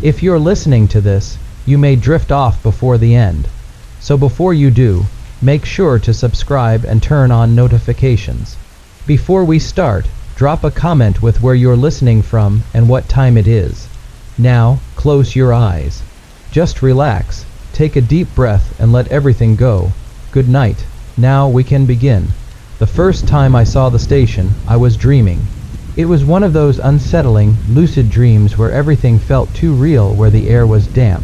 If you're listening to this, you may drift off before the end. So before you do, make sure to subscribe and turn on notifications. Before we start, drop a comment with where you're listening from and what time it is. Now, close your eyes. Just relax, take a deep breath and let everything go. Good night. Now we can begin. The first time I saw the station, I was dreaming. It was one of those unsettling, lucid dreams where everything felt too real, where the air was damp.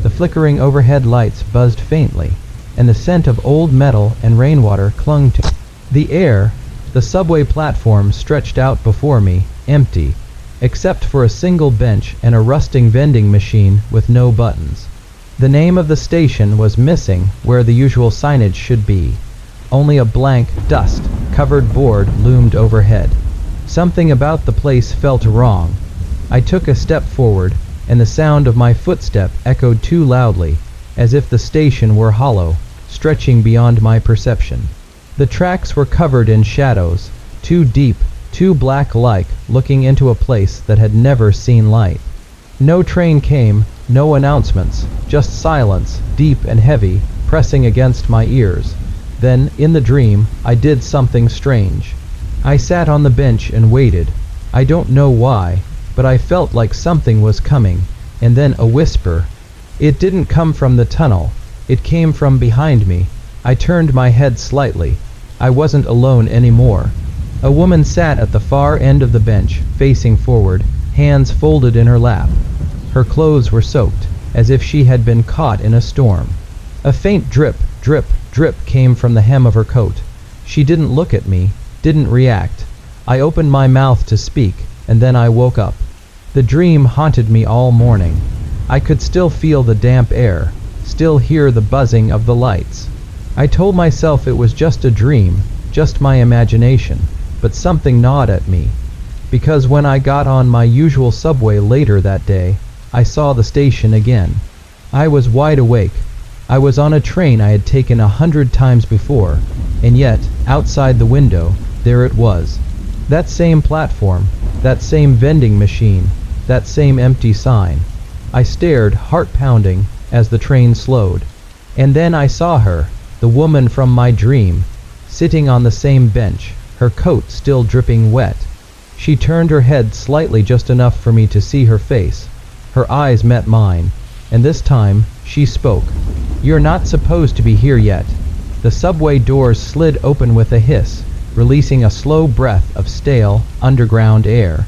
The flickering overhead lights buzzed faintly, and the scent of old metal and rainwater clung to the air. The subway platform stretched out before me, empty, except for a single bench and a rusting vending machine with no buttons. The name of the station was missing where the usual signage should be. Only a blank, dust-covered board loomed overhead. Something about the place felt wrong. I took a step forward, and the sound of my footstep echoed too loudly, as if the station were hollow, stretching beyond my perception. The tracks were covered in shadows, too deep, too black-like, looking into a place that had never seen light. No train came, no announcements, just silence, deep and heavy, pressing against my ears. Then, in the dream, I did something strange. I sat on the bench and waited. I don't know why, but I felt like something was coming, and then a whisper. It didn't come from the tunnel. It came from behind me. I turned my head slightly. I wasn't alone anymore. A woman sat at the far end of the bench, facing forward, hands folded in her lap. Her clothes were soaked, as if she had been caught in a storm. A faint drip, drip, drip came from the hem of her coat. She didn't look at me, didn't react. I opened my mouth to speak, and then I woke up. The dream haunted me all morning. I could still feel the damp air, still hear the buzzing of the lights. I told myself it was just a dream, just my imagination, but something gnawed at me. Because when I got on my usual subway later that day, I saw the station again. I was wide awake. I was on a train I had taken 100 times before, and yet, outside the window, there it was. That same platform, that same vending machine, that same empty sign. I stared, heart pounding, as the train slowed. And then I saw her, the woman from my dream, sitting on the same bench, her coat still dripping wet. She turned her head slightly, just enough for me to see her face. Her eyes met mine, and this time she spoke. "You're not supposed to be here yet." The subway doors slid open with a hiss, releasing a slow breath of stale, underground air.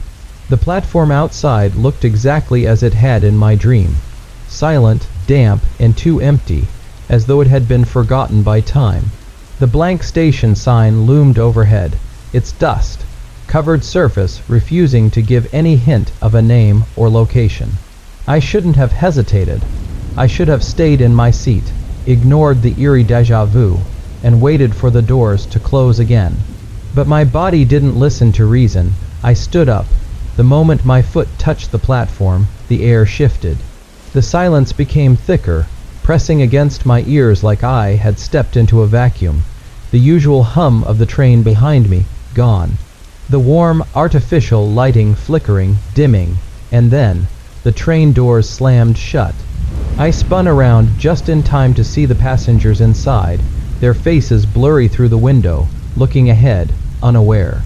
The platform outside looked exactly as it had in my dream. Silent, damp, and too empty, as though it had been forgotten by time. The blank station sign loomed overhead, its dust-covered surface refusing to give any hint of a name or location. I shouldn't have hesitated. I should have stayed in my seat, ignored the eerie déjà vu, and waited for the doors to close again. But my body didn't listen to reason. I stood up. The moment my foot touched the platform, the air shifted. The silence became thicker, pressing against my ears like I had stepped into a vacuum. The usual hum of the train behind me, gone. The warm, artificial lighting flickering, dimming, and then the train doors slammed shut. I spun around just in time to see the passengers inside, their faces blurry through the window, looking ahead, unaware.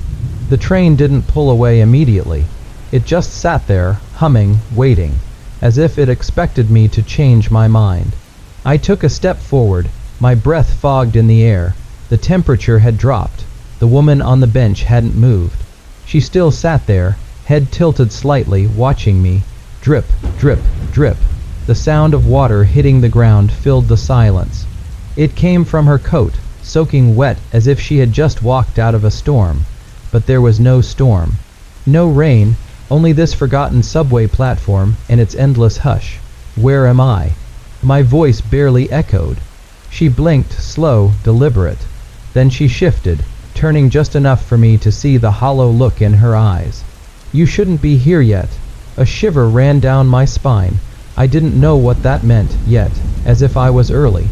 The train didn't pull away immediately. It just sat there, humming, waiting, as if it expected me to change my mind. I took a step forward, my breath fogged in the air. The temperature had dropped. The woman on the bench hadn't moved. She still sat there, head tilted slightly, watching me. Drip, drip, drip. The sound of water hitting the ground filled the silence. It came from her coat, soaking wet as if she had just walked out of a storm. But there was no storm. No rain, only this forgotten subway platform and its endless hush. Where am I? My voice barely echoed. She blinked, slow, deliberate. Then she shifted, turning just enough for me to see the hollow look in her eyes. "You shouldn't be here yet." A shiver ran down my spine. I didn't know what that meant yet, as if I was early.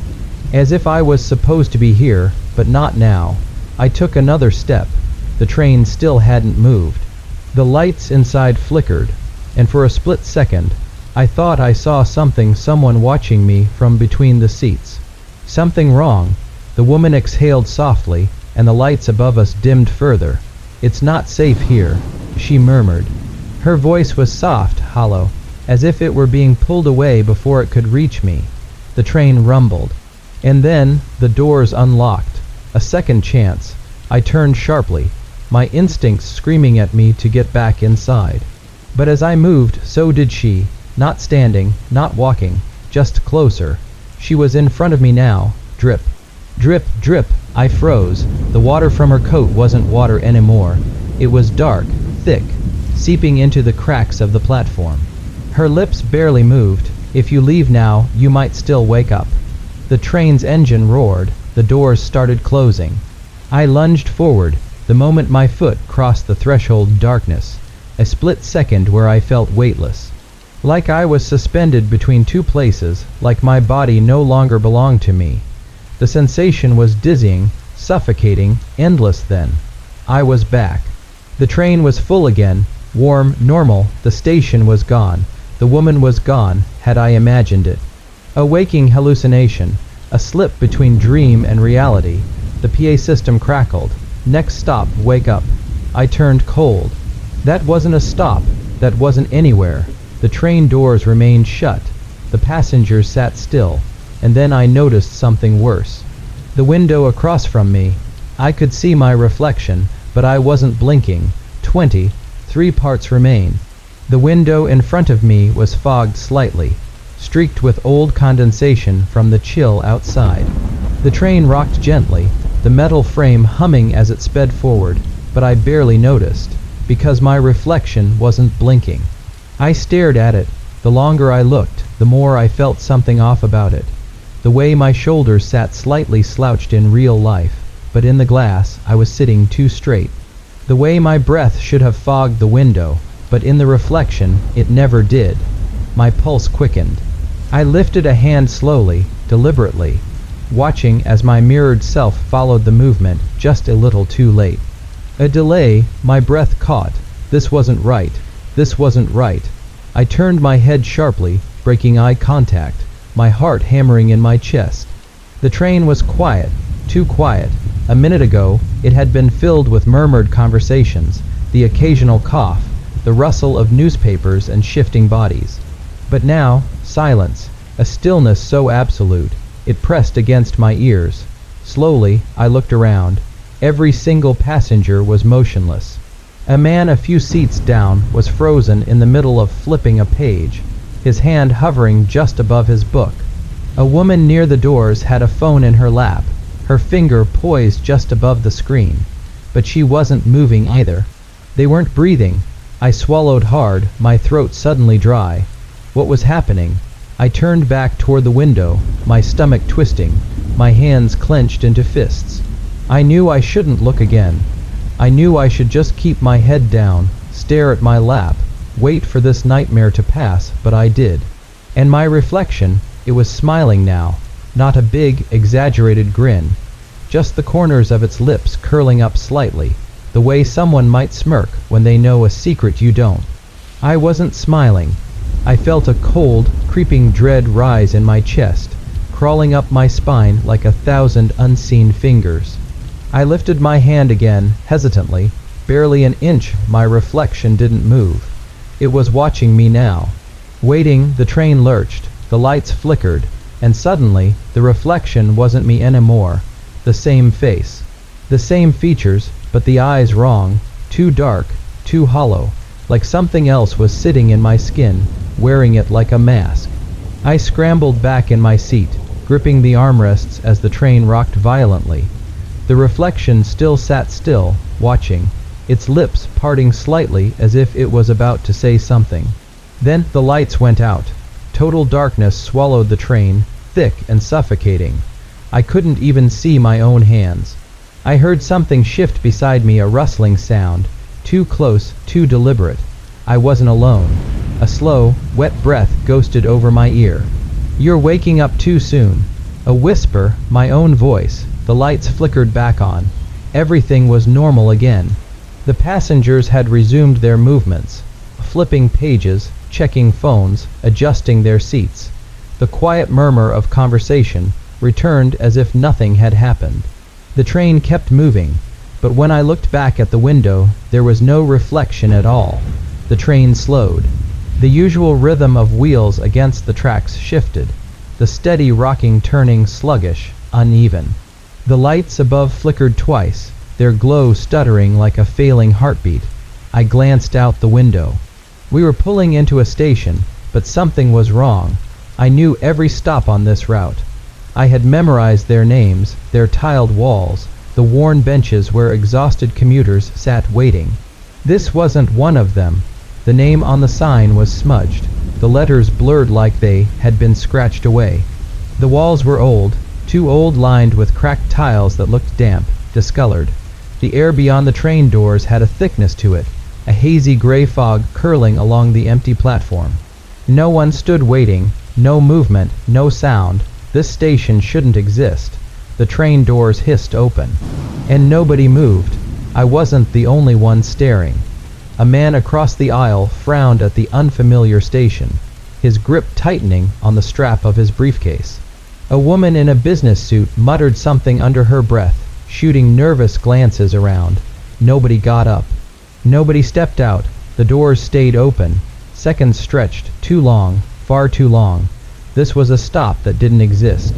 As if I was supposed to be here, but not now. I took another step. The train still hadn't moved. The lights inside flickered, and for a split second, I thought I saw someone watching me from between the seats. Something wrong. The woman exhaled softly, and the lights above us dimmed further. It's not safe here, she murmured. Her voice was soft, hollow, as if it were being pulled away before it could reach me. The train rumbled. And then the doors unlocked. A second chance. I turned sharply, my instincts screaming at me to get back inside. But as I moved, so did she, not standing, not walking, just closer. She was in front of me now. Drip. Drip, drip. I froze. The water from her coat wasn't water anymore. It was dark, thick, seeping into the cracks of the platform. Her lips barely moved. If you leave now, you might still wake up. The train's engine roared. The doors started closing. I lunged forward, the moment my foot crossed the threshold. Darkness. A split second where I felt weightless. Like I was suspended between two places, like my body no longer belonged to me. The sensation was dizzying, suffocating, endless then. I was back. The train was full again, warm, normal. The station was gone. The woman was gone, had I imagined it. A waking hallucination, a slip between dream and reality. The PA system crackled. Next stop, wake up. I turned cold. That wasn't a stop. That wasn't anywhere. The train doors remained shut. The passengers sat still. And then I noticed something worse. The window across from me. I could see my reflection, but I wasn't blinking. 3 parts remain. The window in front of me was fogged slightly, streaked with old condensation from the chill outside. The train rocked gently, the metal frame humming as it sped forward, but I barely noticed, because my reflection wasn't blinking. I stared at it. The longer I looked, the more I felt something off about it. The way my shoulders sat slightly slouched in real life, but in the glass I was sitting too straight. The way my breath should have fogged the window, but in the reflection it never did. My pulse quickened. I lifted a hand slowly, deliberately, watching as my mirrored self followed the movement, just a little too late. A delay. My breath caught. This wasn't right. This wasn't right. I turned my head sharply, breaking eye contact, my heart hammering in my chest. The train was quiet, too quiet. A minute ago, it had been filled with murmured conversations, the occasional cough, the rustle of newspapers and shifting bodies. But now, silence, a stillness so absolute, it pressed against my ears. Slowly, I looked around. Every single passenger was motionless. A man a few seats down was frozen in the middle of flipping a page, his hand hovering just above his book. A woman near the doors had a phone in her lap, her finger poised just above the screen. But she wasn't moving either. They weren't breathing. I swallowed hard, my throat suddenly dry. What was happening? I turned back toward the window, my stomach twisting, my hands clenched into fists. I knew I shouldn't look again. I knew I should just keep my head down, stare at my lap, wait for this nightmare to pass, but I did. And my reflection, it was smiling now, not a big, exaggerated grin, just the corners of its lips curling up slightly, the way someone might smirk when they know a secret you don't. I wasn't smiling. I felt a cold, creeping dread rise in my chest, crawling up my spine like 1,000 unseen fingers. I lifted my hand again, hesitantly. Barely an inch, my reflection didn't move. It was watching me now. Waiting, the train lurched, the lights flickered, and suddenly, the reflection wasn't me anymore. The same face. The same features, but the eyes wrong, too dark, too hollow, like something else was sitting in my skin, wearing it like a mask. I scrambled back in my seat, gripping the armrests as the train rocked violently. The reflection still sat still, watching, its lips parting slightly as if it was about to say something. Then the lights went out. Total darkness swallowed the train, thick and suffocating. I couldn't even see my own hands. I heard something shift beside me, a rustling sound, too close, too deliberate. I wasn't alone. A slow, wet breath ghosted over my ear. "You're waking up too soon." A whisper, my own voice. The lights flickered back on. Everything was normal again. The passengers had resumed their movements, flipping pages, checking phones, adjusting their seats. The quiet murmur of conversation returned as if nothing had happened. The train kept moving, but when I looked back at the window, there was no reflection at all. The train slowed. The usual rhythm of wheels against the tracks shifted, the steady rocking turning sluggish, uneven. The lights above flickered twice, their glow stuttering like a failing heartbeat. I glanced out the window. We were pulling into a station, but something was wrong. I knew every stop on this route. I had memorized their names, their tiled walls, the worn benches where exhausted commuters sat waiting. This wasn't one of them. The name on the sign was smudged, the letters blurred like they had been scratched away. The walls were old, too old, lined with cracked tiles that looked damp, discolored. The air beyond the train doors had a thickness to it, a hazy gray fog curling along the empty platform. No one stood waiting, no movement, no sound. This station shouldn't exist. The train doors hissed open, and nobody moved. I wasn't the only one staring. A man across the aisle frowned at the unfamiliar station, his grip tightening on the strap of his briefcase. A woman in a business suit muttered something under her breath, shooting nervous glances around. Nobody got up. Nobody stepped out. The doors stayed open. Seconds stretched, too long, far too long. This was a stop that didn't exist.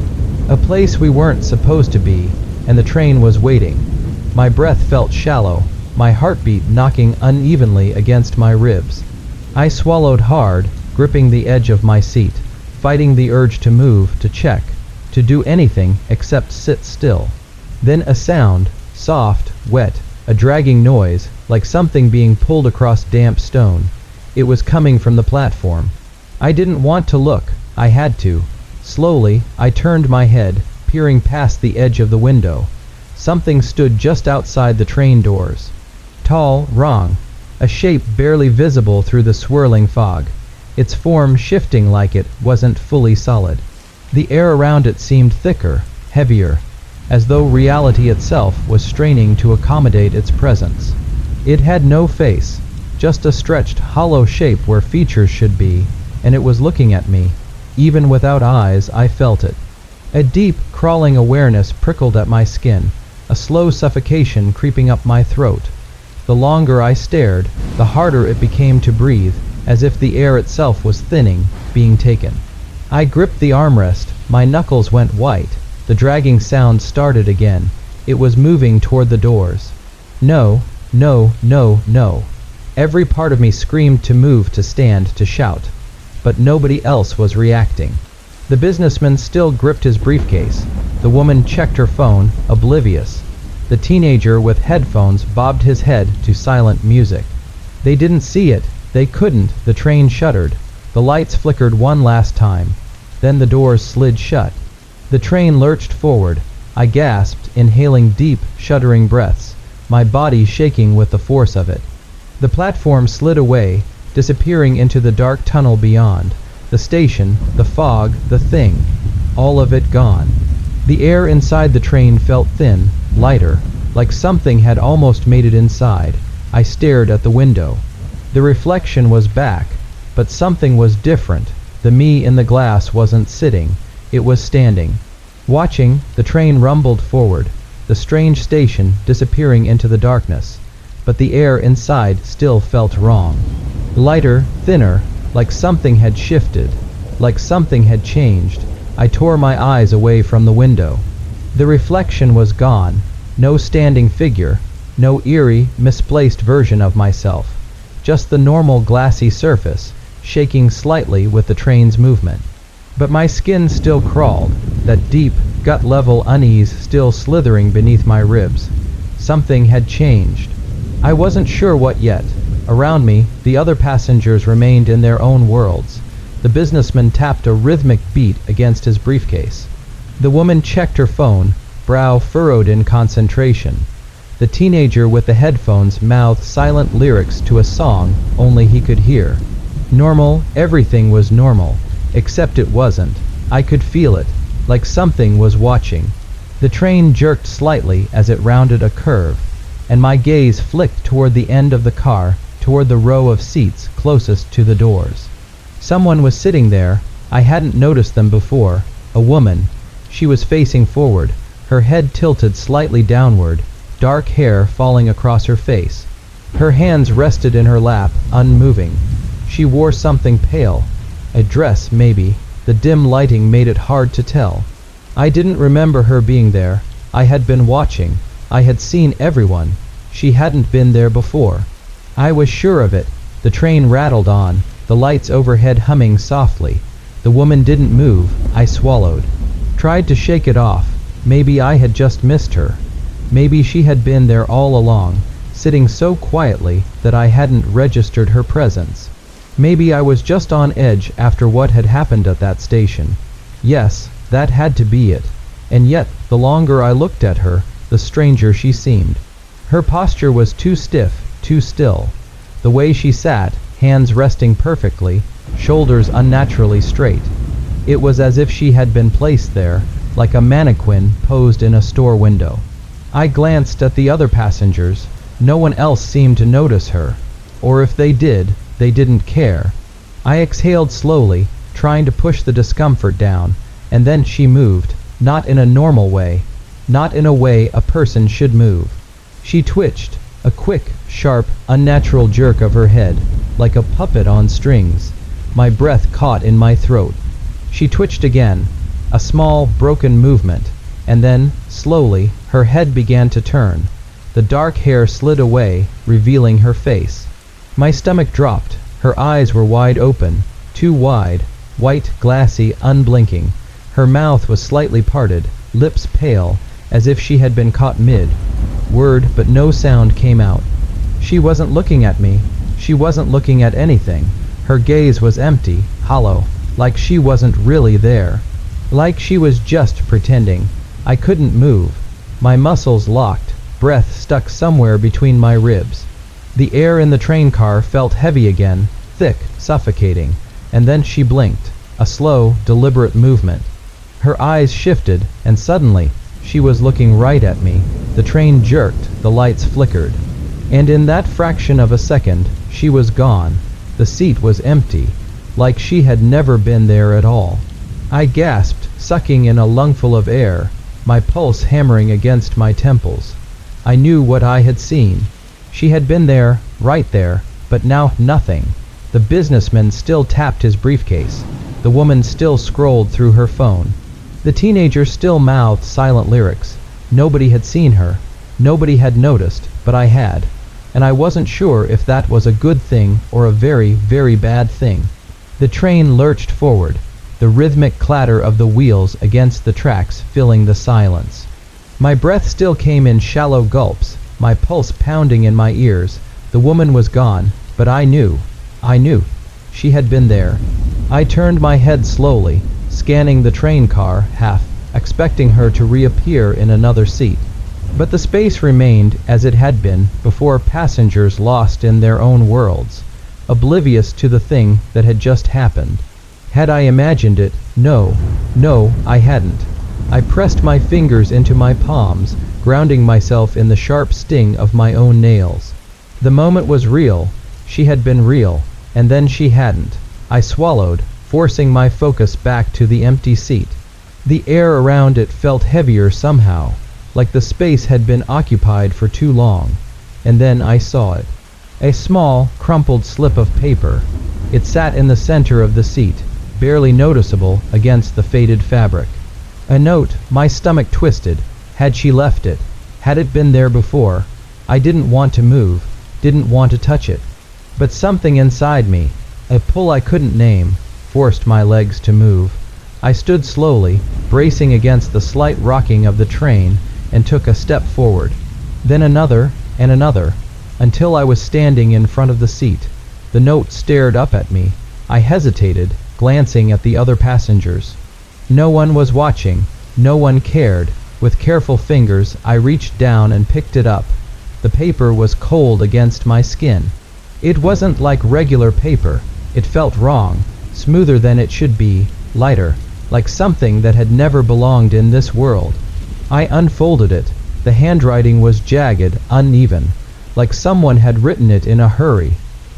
A place we weren't supposed to be, and the train was waiting. My breath felt shallow, my heartbeat knocking unevenly against my ribs. I swallowed hard, gripping the edge of my seat, fighting the urge to move, to check, to do anything except sit still. Then a sound, soft, wet, a dragging noise, like something being pulled across damp stone. It was coming from the platform. I didn't want to look. I had to. Slowly, I turned my head, peering past the edge of the window. Something stood just outside the train doors. Tall, wrong, a shape barely visible through the swirling fog, its form shifting like it wasn't fully solid. The air around it seemed thicker, heavier, as though reality itself was straining to accommodate its presence. It had no face, just a stretched, hollow shape where features should be, and it was looking at me. Even without eyes, I felt it. A deep, crawling awareness prickled at my skin, a slow suffocation creeping up my throat. The longer I stared, the harder it became to breathe, as if the air itself was thinning, being taken. I gripped the armrest, my knuckles went white. The dragging sound started again. It was moving toward the doors. No, no, no, no. Every part of me screamed to move, to stand, to shout. But nobody else was reacting. The businessman still gripped his briefcase. The woman checked her phone, oblivious. The teenager with headphones bobbed his head to silent music. They didn't see it. They couldn't. The train shuddered. The lights flickered one last time. Then the doors slid shut. The train lurched forward. I gasped, inhaling deep, shuddering breaths, my body shaking with the force of it. The platform slid away, disappearing into the dark tunnel beyond. The station, the fog, the thing, all of it gone. The air inside the train felt thin, lighter, like something had almost made it inside. I stared at the window. The reflection was back, but something was different. The me in the glass wasn't sitting, it was standing. Watching, the train rumbled forward, the strange station disappearing into the darkness. But the air inside still felt wrong. Lighter, thinner, like something had shifted, like something had changed. I tore my eyes away from the window. The reflection was gone. No standing figure, no eerie, misplaced version of myself. Just the normal glassy surface, shaking slightly with the train's movement. But my skin still crawled, that deep, gut-level unease still slithering beneath my ribs. Something had changed. I wasn't sure what yet. Around me, the other passengers remained in their own worlds. The businessman tapped a rhythmic beat against his briefcase. The woman checked her phone, brow furrowed in concentration. The teenager with the headphones mouthed silent lyrics to a song only he could hear. Normal, everything was normal, except it wasn't. I could feel it, like something was watching. The train jerked slightly as it rounded a curve, and my gaze flicked toward the end of the car, toward the row of seats closest to the doors. Someone was sitting there. I hadn't noticed them before. A woman. She was facing forward, her head tilted slightly downward, dark hair falling across her face. Her hands rested in her lap, unmoving. She wore something pale. A dress, maybe. The dim lighting made it hard to tell. I didn't remember her being there. I had been watching. I had seen everyone. She hadn't been there before. I was sure of it. The train rattled on, the lights overhead humming softly. The woman didn't move. I swallowed. Tried to shake it off. Maybe I had just missed her. Maybe she had been there all along, sitting so quietly that I hadn't registered her presence. Maybe I was just on edge after what had happened at that station. Yes, that had to be it. And yet, the longer I looked at her, the stranger she seemed. Her posture was too stiff, too still. The way she sat, hands resting perfectly, shoulders unnaturally straight. It was as if she had been placed there, like a mannequin posed in a store window. I glanced at the other passengers. No one else seemed to notice her. Or if they did, they didn't care. I exhaled slowly, trying to push the discomfort down, and then she moved, not in a normal way, not in a way a person should move. She twitched, a quick, sharp, unnatural jerk of her head, like a puppet on strings. My breath caught in my throat. She twitched again, a small, broken movement, and then, slowly, her head began to turn. The dark hair slid away, revealing her face. My stomach dropped. Her eyes were wide open, too wide, white, glassy, unblinking. Her mouth was slightly parted, lips pale, as if she had been caught mid-word, but no sound came out. She wasn't looking at me. She wasn't looking at anything. Her gaze was empty, hollow, like she wasn't really there. Like she was just pretending. I couldn't move. My muscles locked, breath stuck somewhere between my ribs. The air in the train car felt heavy again, thick, suffocating, and then she blinked, a slow, deliberate movement. Her eyes shifted, and suddenly, she was looking right at me. The train jerked, the lights flickered. And in that fraction of a second, she was gone. The seat was empty, like she had never been there at all. I gasped, sucking in a lungful of air, my pulse hammering against my temples. I knew what I had seen. She had been there, right there, but now nothing. The businessman still tapped his briefcase. The woman still scrolled through her phone. The teenager still mouthed silent lyrics. Nobody had seen her. Nobody had noticed, but I had. And I wasn't sure if that was a good thing or a very, very bad thing. The train lurched forward, the rhythmic clatter of the wheels against the tracks filling the silence. My breath still came in shallow gulps, my pulse pounding in my ears. The woman was gone, but I knew. She had been there. I turned my head slowly, scanning the train car, half expecting her to reappear in another seat. But the space remained as it had been before, passengers lost in their own worlds, oblivious to the thing that had just happened. Had I imagined it? No, I hadn't. I pressed my fingers into my palms, grounding myself in the sharp sting of my own nails. The moment was real. She had been real, and then she hadn't. I swallowed, forcing my focus back to the empty seat. The air around it felt heavier somehow, like the space had been occupied for too long. And then I saw it. A small, crumpled slip of paper. It sat in the center of the seat, barely noticeable against the faded fabric. A note. My stomach twisted. Had she left it? Had it been there before? I didn't want to move, didn't want to touch it. But something inside me, a pull I couldn't name, forced my legs to move. I stood slowly, bracing against the slight rocking of the train, and took a step forward. Then another, and another, until I was standing in front of the seat. The note stared up at me. I hesitated, glancing at the other passengers. No one was watching. No one cared. With careful fingers, I reached down and picked it up. The paper was cold against my skin. It wasn't like regular paper. It felt wrong, smoother than it should be, lighter, like something that had never belonged in this world. I unfolded it. The handwriting was jagged, uneven, like someone had written it in a hurry,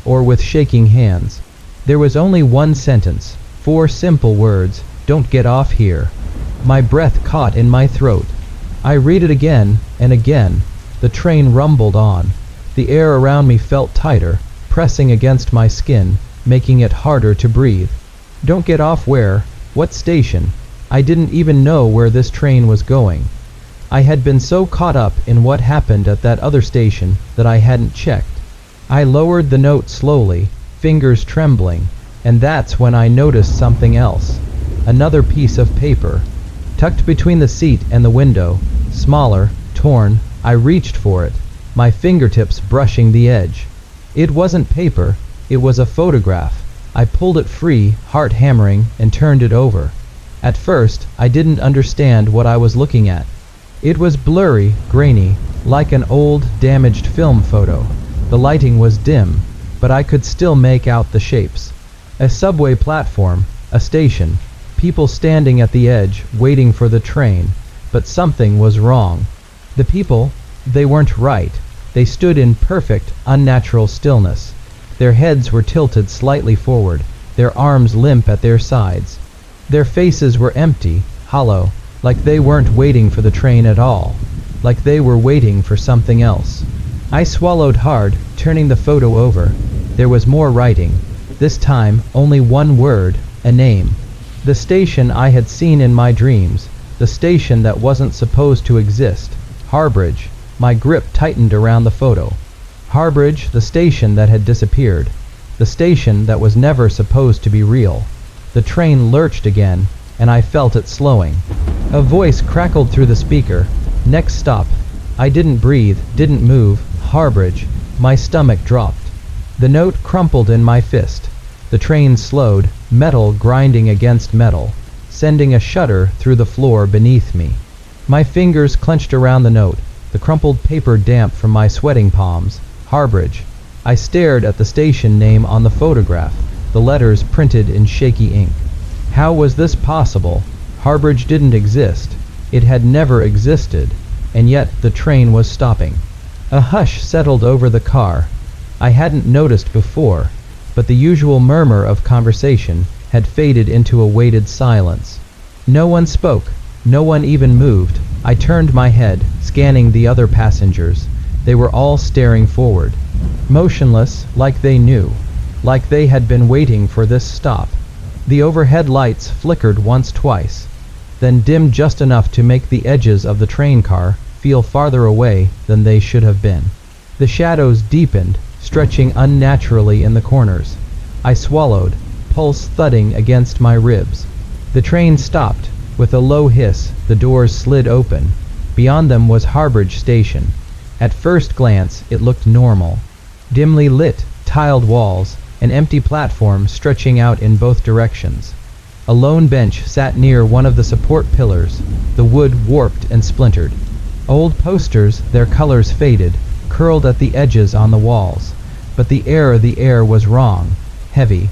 or with shaking hands. There was only one sentence, 4 simple words, "Don't get off here." My breath caught in my throat. I read it again and again. The train rumbled on. The air around me felt tighter, pressing against my skin, making it harder to breathe. Don't get off where? What station? I didn't even know where this train was going. I had been so caught up in what happened at that other station that I hadn't checked. I lowered the note slowly, fingers trembling, and that's when I noticed something else. Another piece of paper, tucked between the seat and the window, smaller, torn. I reached for it, my fingertips brushing the edge. It wasn't paper, it was a photograph. I pulled it free, heart hammering, and turned it over. At first, I didn't understand what I was looking at. It was blurry, grainy, like an old, damaged film photo. The lighting was dim, but I could still make out the shapes. A subway platform, a station, people standing at the edge, waiting for the train. But something was wrong. The people, they weren't right. They stood in perfect, unnatural stillness. Their heads were tilted slightly forward, their arms limp at their sides. Their faces were empty, hollow, like they weren't waiting for the train at all, like they were waiting for something else. I swallowed hard, turning the photo over. There was more writing. This time, only one word, a name. The station I had seen in my dreams, the station that wasn't supposed to exist. Harbridge. My grip tightened around the photo. Harbridge, the station that had disappeared. The station that was never supposed to be real. The train lurched again, and I felt it slowing. A voice crackled through the speaker. Next stop. I didn't breathe, didn't move. Harbridge. My stomach dropped. The note crumpled in my fist. The train slowed, metal grinding against metal, sending a shudder through the floor beneath me. My fingers clenched around the note, the crumpled paper damp from my sweating palms. Harbridge. I stared at the station name on the photograph, the letters printed in shaky ink. How was this possible? Harbridge didn't exist. It had never existed, and yet the train was stopping. A hush settled over the car. I hadn't noticed before, but the usual murmur of conversation had faded into a weighted silence. No one spoke. No one even moved. I turned my head, scanning the other passengers. They were all staring forward, motionless, like they knew, like they had been waiting for this stop. The overhead lights flickered once, twice, then dimmed just enough to make the edges of the train car feel farther away than they should have been. The shadows deepened, stretching unnaturally in the corners. I swallowed, pulse thudding against my ribs. The train stopped. With a low hiss, the doors slid open. Beyond them was Harbridge Station. At first glance, it looked normal. Dimly lit, tiled walls, an empty platform stretching out in both directions. A lone bench sat near one of the support pillars, the wood warped and splintered. Old posters, their colors faded, curled at the edges on the walls. But the air was wrong, heavy,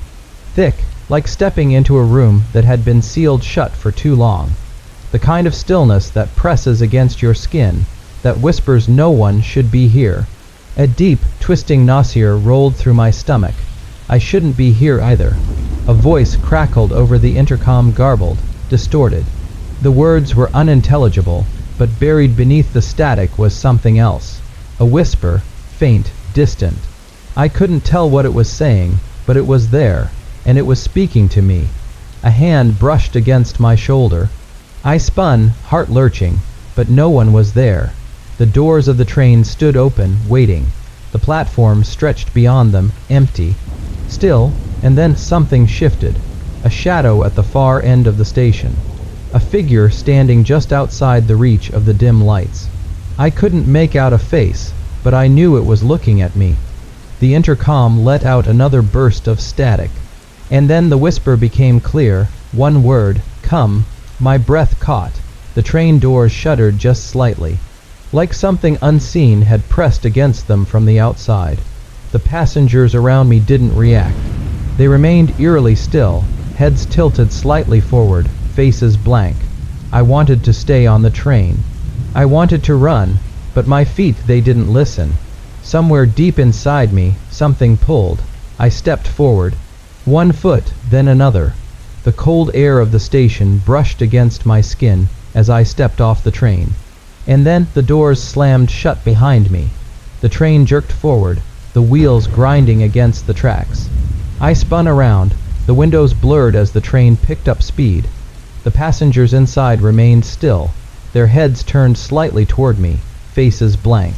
thick, like stepping into a room that had been sealed shut for too long. The kind of stillness that presses against your skin, that whispers no one should be here. A deep, twisting nausea rolled through my stomach. I shouldn't be here either. A voice crackled over the intercom, garbled, distorted. The words were unintelligible, but buried beneath the static was something else. A whisper, faint, distant. I couldn't tell what it was saying, but it was there, and it was speaking to me. A hand brushed against my shoulder. I spun, heart lurching, but no one was there. The doors of the train stood open, waiting. The platform stretched beyond them, empty. Still, and then something shifted. A shadow at the far end of the station. A figure standing just outside the reach of the dim lights. I couldn't make out a face, but I knew it was looking at me. The intercom let out another burst of static. And then the whisper became clear, one word, "Come." My breath caught. The train doors shuddered just slightly, like something unseen had pressed against them from the outside. The passengers around me didn't react. They remained eerily still, heads tilted slightly forward, faces blank. I wanted to stay on the train. I wanted to run, but my feet, they didn't listen. Somewhere deep inside me, something pulled. I stepped forward. One foot, then another. The cold air of the station brushed against my skin as I stepped off the train. And then the doors slammed shut behind me. The train jerked forward, the wheels grinding against the tracks. I spun around, the windows blurred as the train picked up speed. The passengers inside remained still, their heads turned slightly toward me, faces blank.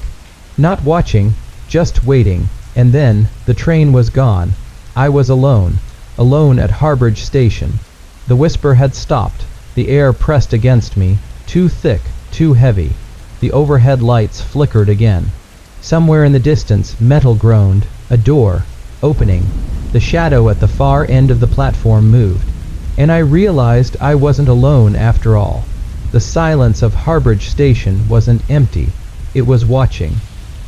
Not watching, just waiting, and then the train was gone. I was alone at Harbridge Station. The whisper had stopped, the air pressed against me, too thick, too heavy. The overhead lights flickered again. Somewhere in the distance, metal groaned, a door, opening. The shadow at the far end of the platform moved, and I realized I wasn't alone after all. The silence of Harbridge Station wasn't empty, it was watching.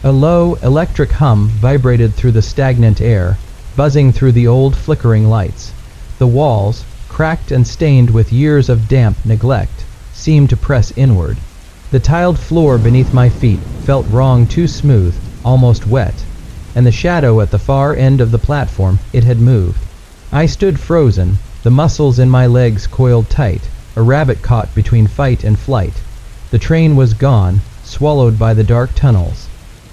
A low, electric hum vibrated through the stagnant air, buzzing through the old flickering lights. The walls, cracked and stained with years of damp neglect, seemed to press inward. The tiled floor beneath my feet felt wrong, too smooth, almost wet, and the shadow at the far end of the platform, it had moved. I stood frozen, the muscles in my legs coiled tight, a rabbit caught between fight and flight. The train was gone, swallowed by the dark tunnels.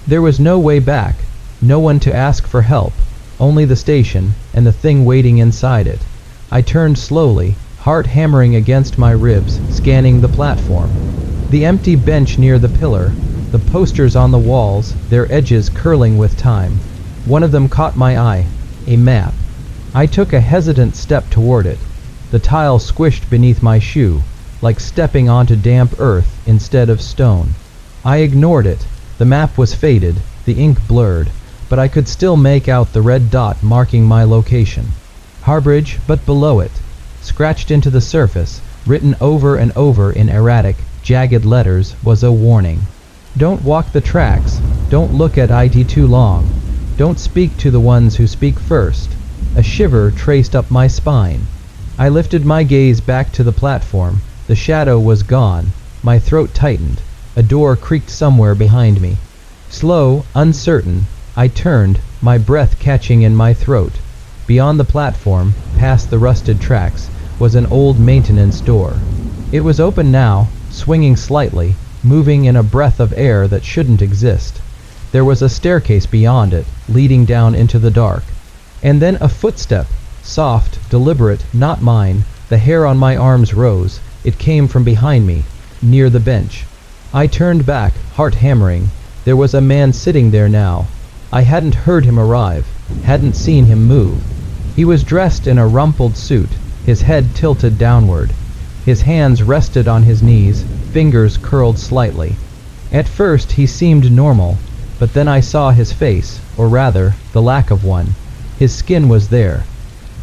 There was no way back, no one to ask for help, only the station and the thing waiting inside it. I turned slowly, heart hammering against my ribs, scanning the platform. The empty bench near the pillar, the posters on the walls, their edges curling with time. One of them caught my eye, a map. I took a hesitant step toward it. The tile squished beneath my shoe, like stepping onto damp earth instead of stone. I ignored it. The map was faded, the ink blurred, but I could still make out the red dot marking my location. Harbridge, but below it, scratched into the surface, written over and over in erratic, jagged letters, was a warning. Don't walk the tracks, don't look at it too long, don't speak to the ones who speak first. A shiver traced up my spine. I lifted my gaze back to the platform. The shadow was gone. My throat tightened. A door creaked somewhere behind me. Slow, uncertain, I turned, my breath catching in my throat. Beyond the platform, past the rusted tracks, was an old maintenance door. It was open now, swinging slightly, moving in a breath of air that shouldn't exist. There was a staircase beyond it, leading down into the dark. And then a footstep, soft, deliberate, not mine. The hair on my arms rose. It came from behind me, near the bench. I turned back, heart hammering. There was a man sitting there now. I hadn't heard him arrive, hadn't seen him move. He was dressed in a rumpled suit, his head tilted downward. His hands rested on his knees, fingers curled slightly. At first he seemed normal, but then I saw his face, or rather, the lack of one. His skin was there.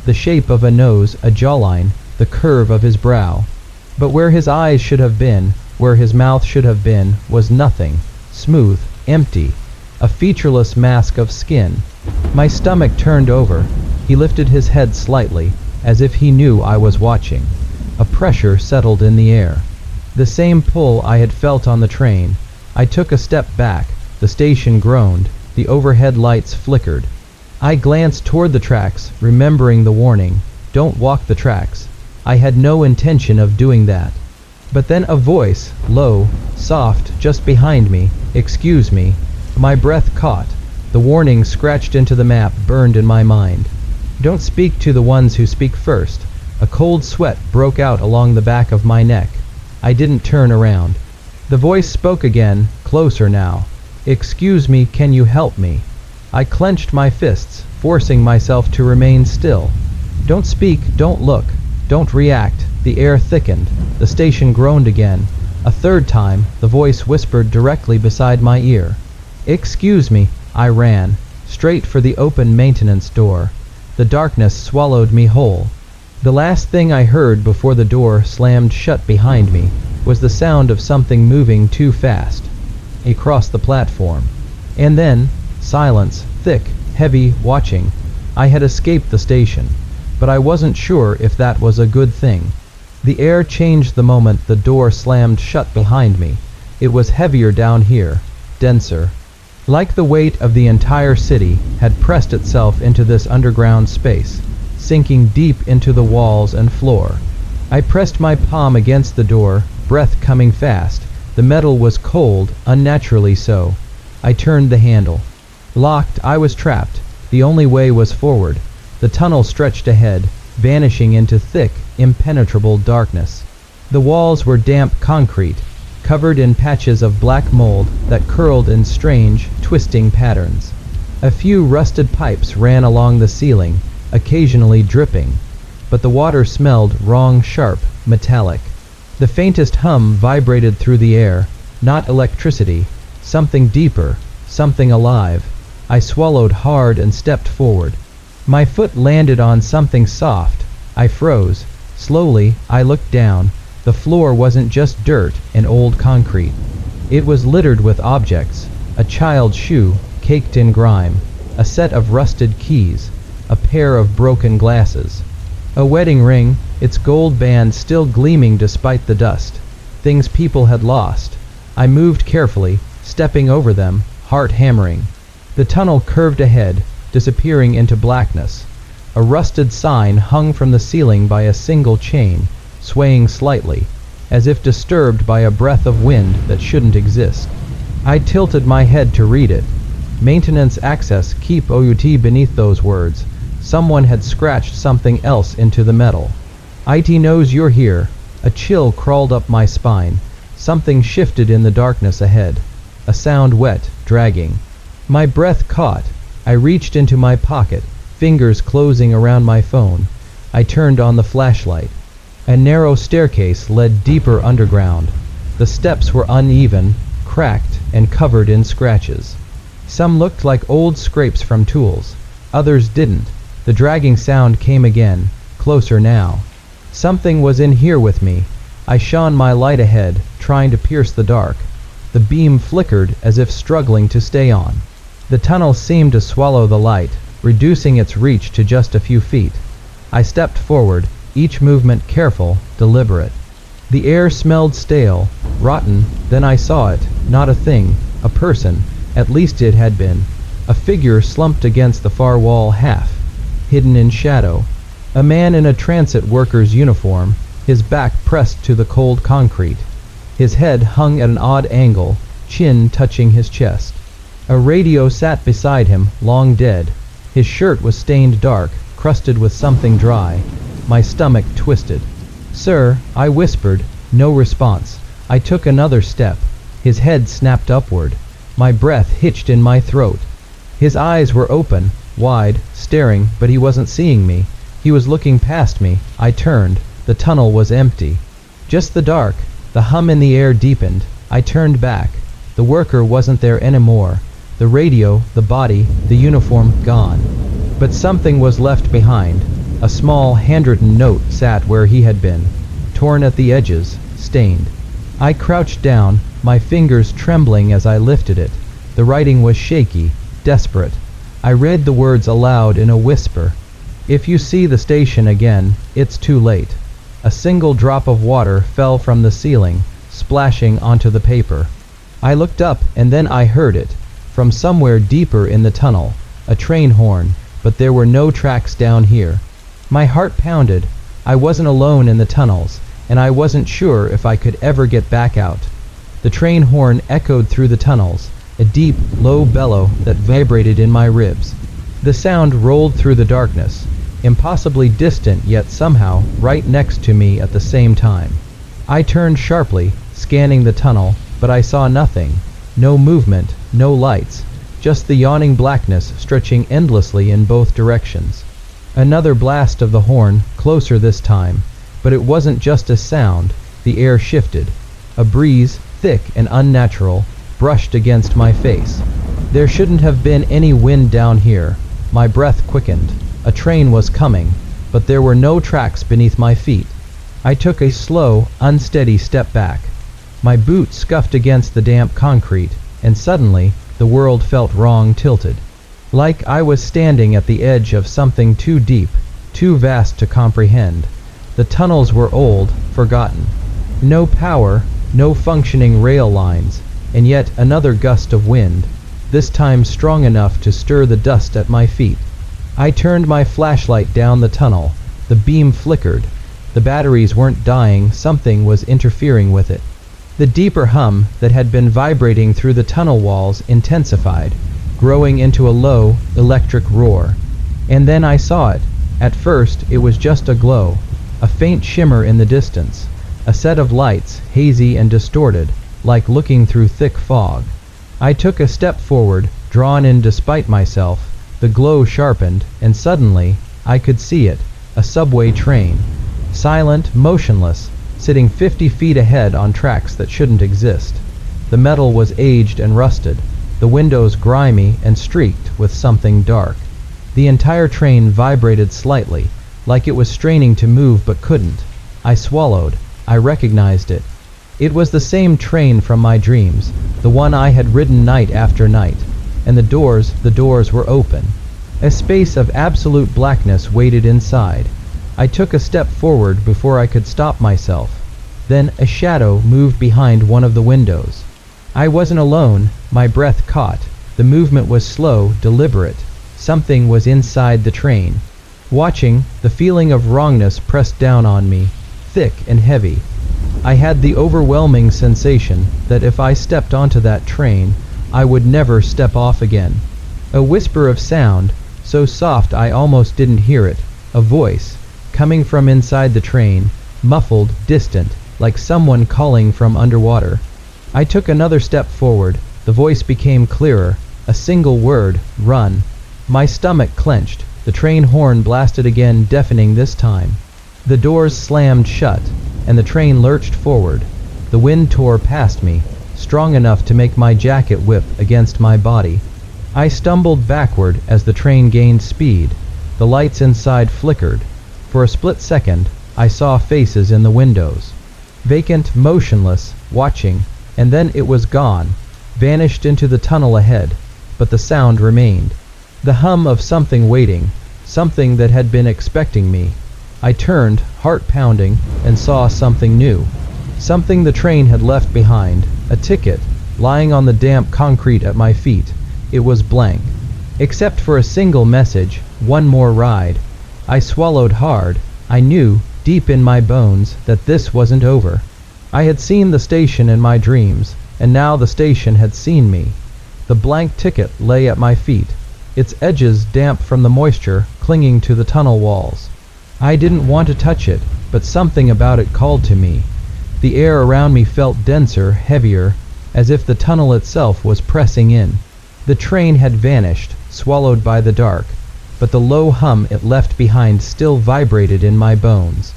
The shape of a nose, a jawline, the curve of his brow. But where his eyes should have been, where his mouth should have been, was nothing. Smooth, empty. A featureless mask of skin. My stomach turned over. He lifted his head slightly, as if he knew I was watching. A pressure settled in the air. The same pull I had felt on the train. I took a step back. The station groaned. The overhead lights flickered. I glanced toward the tracks, remembering the warning, don't walk the tracks. I had no intention of doing that. But then a voice, low, soft, just behind me, excuse me. My breath caught. The warning scratched into the map burned in my mind. Don't speak to the ones who speak first. A cold sweat broke out along the back of my neck. I didn't turn around. The voice spoke again, closer now. Excuse me, can you help me? I clenched my fists, forcing myself to remain still. Don't speak, don't look, don't react. The air thickened. The station groaned again. A third time, the voice whispered directly beside my ear. Excuse me. I ran, straight for the open maintenance door. The darkness swallowed me whole. The last thing I heard before the door slammed shut behind me was the sound of something moving too fast across the platform. And then, silence, thick, heavy, watching. I had escaped the station, but I wasn't sure if that was a good thing. The air changed the moment the door slammed shut behind me. It was heavier down here, denser. Like the weight of the entire city had pressed itself into this underground space. sinking deep into the walls and floor. I pressed my palm against the door, breath coming fast. The metal was cold, unnaturally so. I turned the handle. Locked, I was trapped. The only way was forward. The tunnel stretched ahead, vanishing into thick, impenetrable darkness. The walls were damp concrete, covered in patches of black mold that curled in strange, twisting patterns. A few rusted pipes ran along the ceiling, occasionally dripping, but the water smelled wrong, sharp, metallic. The faintest hum vibrated through the air, not electricity, something deeper, something alive. I swallowed hard and stepped forward. My foot landed on something soft. I froze. Slowly, I looked down. The floor wasn't just dirt and old concrete. It was littered with objects: a child's shoe, caked in grime, a set of rusted keys, a pair of broken glasses, a wedding ring, its gold band still gleaming despite the dust. Things people had lost. I moved carefully, stepping over them, heart hammering. The tunnel curved ahead, disappearing into blackness. A rusted sign hung from the ceiling by a single chain, swaying slightly, as if disturbed by a breath of wind that shouldn't exist. I tilted my head to read it. Maintenance access, keep out. Beneath those words, someone had scratched something else into the metal. IT knows you're here. A chill crawled up my spine. Something shifted in the darkness ahead. A sound wet, dragging. My breath caught. I reached into my pocket, fingers closing around my phone. I turned on the flashlight. A narrow staircase led deeper underground. The steps were uneven, cracked, and covered in scratches. Some looked like old scrapes from tools. Others didn't. The dragging sound came again, closer now. Something was in here with me. I shone my light ahead, trying to pierce the dark. The beam flickered as if struggling to stay on. The tunnel seemed to swallow the light, reducing its reach to just a few feet. I stepped forward, each movement careful, deliberate. The air smelled stale, rotten. Then I saw it, not a thing, a person. At least it had been. A figure slumped against the far wall, half hidden in shadow. A man in a transit worker's uniform, his back pressed to the cold concrete. His head hung at an odd angle, chin touching his chest. A radio sat beside him, long dead. His shirt was stained dark, crusted with something dry. My stomach twisted. "Sir," I whispered. No response. I took another step. His head snapped upward. My breath hitched in my throat. His eyes were open, wide, staring, but he wasn't seeing me. He was looking past me. I turned. The tunnel was empty. Just the dark. The hum in the air deepened. I turned back. The worker wasn't there anymore. The radio, the body, the uniform, gone. But something was left behind. A small, handwritten note sat where he had been, torn at the edges, stained. I crouched down, my fingers trembling as I lifted it. The writing was shaky, desperate. I read the words aloud in a whisper. "If you see the station again, it's too late." A single drop of water fell from the ceiling, splashing onto the paper. I looked up, and then I heard it. From somewhere deeper in the tunnel, a train horn, but there were no tracks down here. My heart pounded. I wasn't alone in the tunnels, and I wasn't sure if I could ever get back out. The train horn echoed through the tunnels, a deep, low bellow that vibrated in my ribs. The sound rolled through the darkness, impossibly distant yet somehow right next to me at the same time. I turned sharply, scanning the tunnel, but I saw nothing. No movement, no lights, just the yawning blackness stretching endlessly in both directions. Another blast of the horn, closer this time, but it wasn't just a sound. The air shifted. A breeze, thick and unnatural, brushed against my face. There shouldn't have been any wind down here. My breath quickened. A train was coming, but there were no tracks beneath my feet. I took a slow, unsteady step back. My boot scuffed against the damp concrete, and suddenly, the world felt wrong, tilted. Like I was standing at the edge of something too deep, too vast to comprehend. The tunnels were old, forgotten. No power, no functioning rail lines, and yet another gust of wind, this time strong enough to stir the dust at my feet. I turned my flashlight down the tunnel. The beam flickered. The batteries weren't dying, something was interfering with it. The deeper hum that had been vibrating through the tunnel walls intensified, growing into a low, electric roar. And then I saw it. At first, it was just a glow, a faint shimmer in the distance, a set of lights, hazy and distorted, like looking through thick fog. I took a step forward, drawn in despite myself. The glow sharpened, and suddenly, I could see it, a subway train. Silent, motionless, sitting 50 feet ahead on tracks that shouldn't exist. The metal was aged and rusted, the windows grimy and streaked with something dark. The entire train vibrated slightly, like it was straining to move but couldn't. I swallowed. I recognized it. It was the same train from my dreams, the one I had ridden night after night, and the doors were open. A space of absolute blackness waited inside. I took a step forward before I could stop myself. Then a shadow moved behind one of the windows. I wasn't alone. My breath caught. The movement was slow, deliberate. Something was inside the train. Watching, the feeling of wrongness pressed down on me, thick and heavy. I had the overwhelming sensation that if I stepped onto that train, I would never step off again. A whisper of sound, so soft I almost didn't hear it, a voice, coming from inside the train, muffled, distant, like someone calling from underwater. I took another step forward. The voice became clearer, a single word, run. My stomach clenched. The train horn blasted again, deafening this time. The doors slammed shut, and the train lurched forward. The wind tore past me, strong enough to make my jacket whip against my body. I stumbled backward as the train gained speed. The lights inside flickered. For a split second, I saw faces in the windows. Vacant, motionless, watching, and then it was gone, vanished into the tunnel ahead, but the sound remained. The hum of something waiting, something that had been expecting me. I turned, heart pounding, and saw something new. Something the train had left behind, a ticket, lying on the damp concrete at my feet. It was blank. Except for a single message, one more ride. I swallowed hard. I knew, deep in my bones, that this wasn't over. I had seen the station in my dreams, and now the station had seen me. The blank ticket lay at my feet, its edges damp from the moisture clinging to the tunnel walls. I didn't want to touch it, but something about it called to me. The air around me felt denser, heavier, as if the tunnel itself was pressing in. The train had vanished, swallowed by the dark, but the low hum it left behind still vibrated in my bones.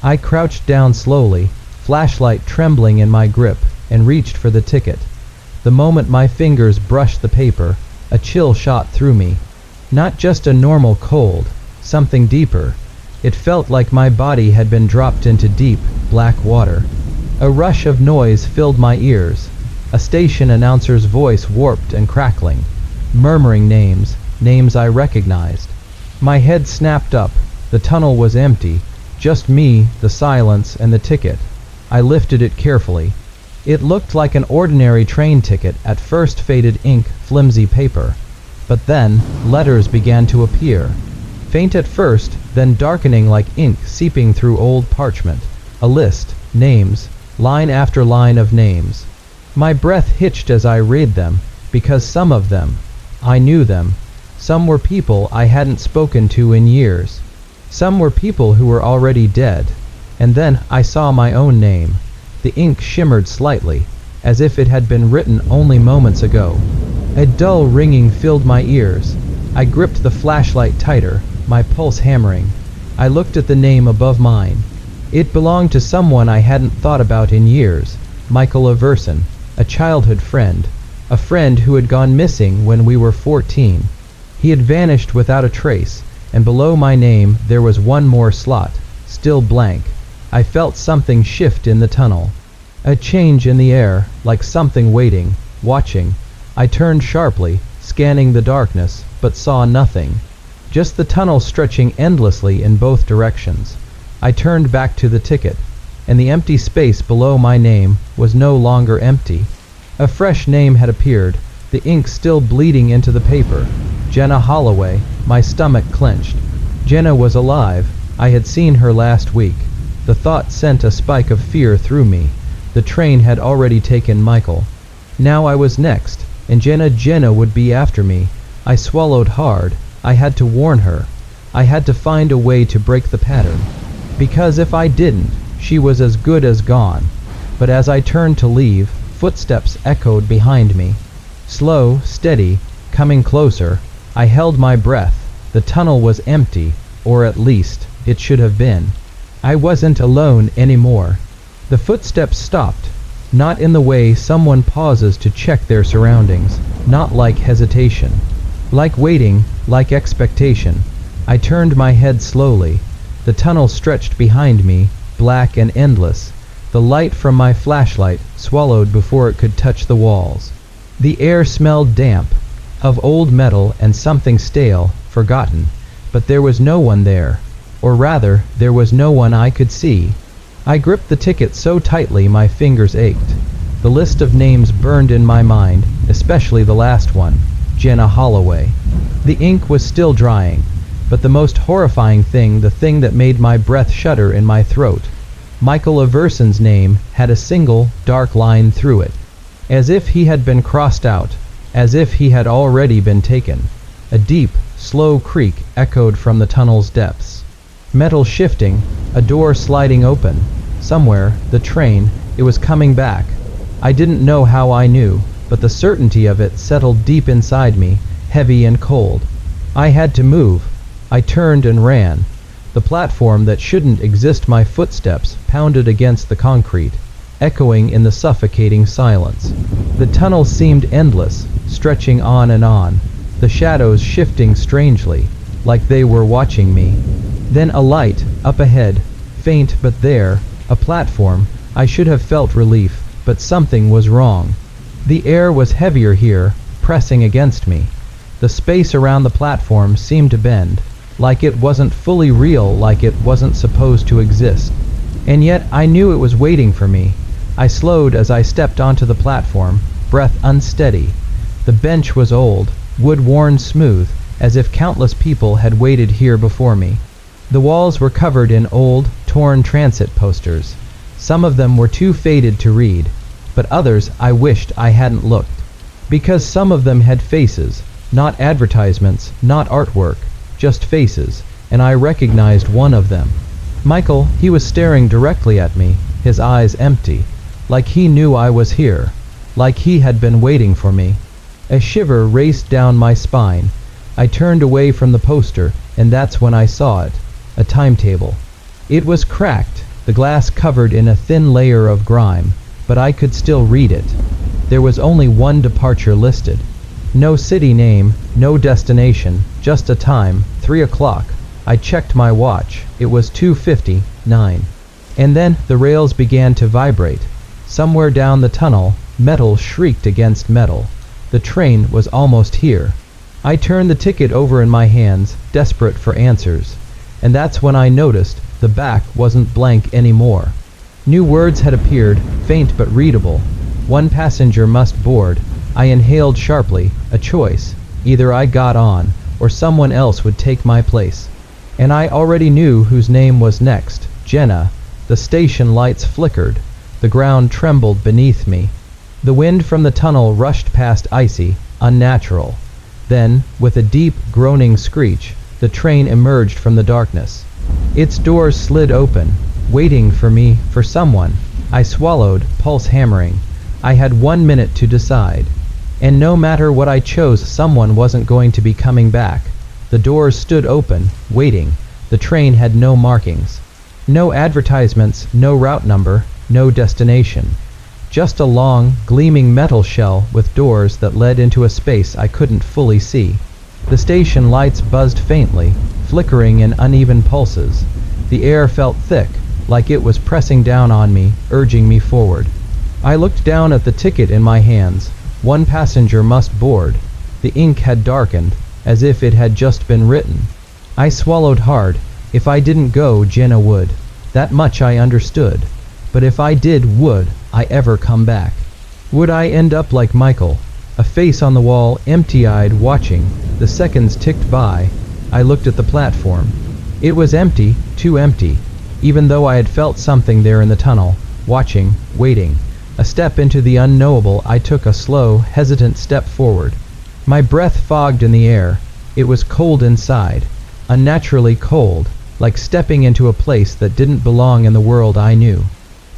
I crouched down slowly, flashlight trembling in my grip, and reached for the ticket. The moment my fingers brushed the paper, a chill shot through me. Not just a normal cold, something deeper. It felt like my body had been dropped into deep, black water. A rush of noise filled my ears. A station announcer's voice warped and crackling, murmuring names I recognized. My head snapped up. The tunnel was empty. Just me, the silence, and the ticket. I lifted it carefully. It looked like an ordinary train ticket, at first faded ink, flimsy paper. But then, letters began to appear. Faint at first, then darkening like ink seeping through old parchment. A list, names, line after line of names. My breath hitched as I read them, because some of them, I knew them. Some were people I hadn't spoken to in years. Some were people who were already dead. And then I saw my own name. The ink shimmered slightly, as if it had been written only moments ago. A dull ringing filled my ears. I gripped the flashlight tighter, my pulse hammering. I looked at the name above mine. It belonged to someone I hadn't thought about in years, Michael Everson, a childhood friend, a friend who had gone missing when we were 14. He had vanished without a trace, and below my name there was one more slot, still blank. I felt something shift in the tunnel. A change in the air, like something waiting, watching. I turned sharply, scanning the darkness, but saw nothing. Just the tunnel stretching endlessly in both directions. I turned back to the ticket, and the empty space below my name was no longer empty. A fresh name had appeared, the ink still bleeding into the paper. Jenna Holloway. My stomach clenched. Jenna was alive. I had seen her last week. The thought sent a spike of fear through me. The train had already taken Michael. Now I was next, and Jenna would be after me. I swallowed hard. I had to warn her. I had to find a way to break the pattern. Because if I didn't, she was as good as gone. But as I turned to leave, footsteps echoed behind me. Slow, steady, coming closer. I held my breath. The tunnel was empty, or at least, it should have been. I wasn't alone anymore. The footsteps stopped, not in the way someone pauses to check their surroundings, not like hesitation. Like waiting, like expectation. I turned my head slowly. The tunnel stretched behind me, black and endless. The light from my flashlight swallowed before it could touch the walls. The air smelled damp, of old metal and something stale, forgotten, but there was no one there. Or rather, there was no one I could see. I gripped the ticket so tightly my fingers ached. The list of names burned in my mind, especially the last one, Jenna Holloway. The ink was still drying, but the most horrifying thing, the thing that made my breath shudder in my throat, Michael Averson's name had a single, dark line through it, as if he had been crossed out, as if he had already been taken. A deep, slow creak echoed from the tunnel's depths. Metal shifting, a door sliding open. Somewhere, the train, it was coming back. I didn't know how I knew, but the certainty of it settled deep inside me, heavy and cold. I had to move. I turned and ran. The platform that shouldn't exist, my footsteps pounded against the concrete, echoing in the suffocating silence. The tunnel seemed endless, stretching on and on, the shadows shifting strangely, like they were watching me. Then a light, up ahead, faint but there, a platform. I should have felt relief, but something was wrong. The air was heavier here, pressing against me. The space around the platform seemed to bend, like it wasn't fully real, like it wasn't supposed to exist. And yet I knew it was waiting for me. I slowed as I stepped onto the platform, breath unsteady. The bench was old, wood worn smooth, as if countless people had waited here before me. The walls were covered in old, torn transit posters. Some of them were too faded to read, but others I wished I hadn't looked. Because some of them had faces, not advertisements, not artwork, just faces, and I recognized one of them. Michael, he was staring directly at me, his eyes empty, like he knew I was here, like he had been waiting for me. A shiver raced down my spine. I turned away from the poster, and that's when I saw it, a timetable. It was cracked, the glass covered in a thin layer of grime, but I could still read it. There was only one departure listed. No city name, no destination, just a time, 3 o'clock. I checked my watch. It was 2:59. And then the rails began to vibrate. Somewhere down the tunnel, metal shrieked against metal. The train was almost here. I turned the ticket over in my hands, desperate for answers. And that's when I noticed the back wasn't blank anymore. New words had appeared, faint but readable. One passenger must board. I inhaled sharply, a choice. Either I got on, or someone else would take my place. And I already knew whose name was next, Jenna. The station lights flickered. The ground trembled beneath me. The wind from the tunnel rushed past, icy, unnatural. Then, with a deep, groaning screech, the train emerged from the darkness. Its doors slid open, waiting for me, for someone. I swallowed, pulse hammering. I had 1 minute to decide. And no matter what I chose, someone wasn't going to be coming back. The doors stood open, waiting. The train had no markings. No advertisements, no route number, no destination. Just a long, gleaming metal shell with doors that led into a space I couldn't fully see. The station lights buzzed faintly, flickering in uneven pulses. The air felt thick, like it was pressing down on me, urging me forward. I looked down at the ticket in my hands. One passenger must board. The ink had darkened, as if it had just been written. I swallowed hard. If I didn't go, Jenna would. That much I understood. But if I did, would I ever come back? Would I end up like Michael, A face on the wall, empty-eyed, watching. The seconds ticked by. I looked at the platform. It was empty, too empty. Even though I had felt something there in the tunnel, watching, waiting. A step into the unknowable, I took a slow, hesitant step forward. My breath fogged in the air. It was cold inside. Unnaturally cold, like stepping into a place that didn't belong in the world I knew.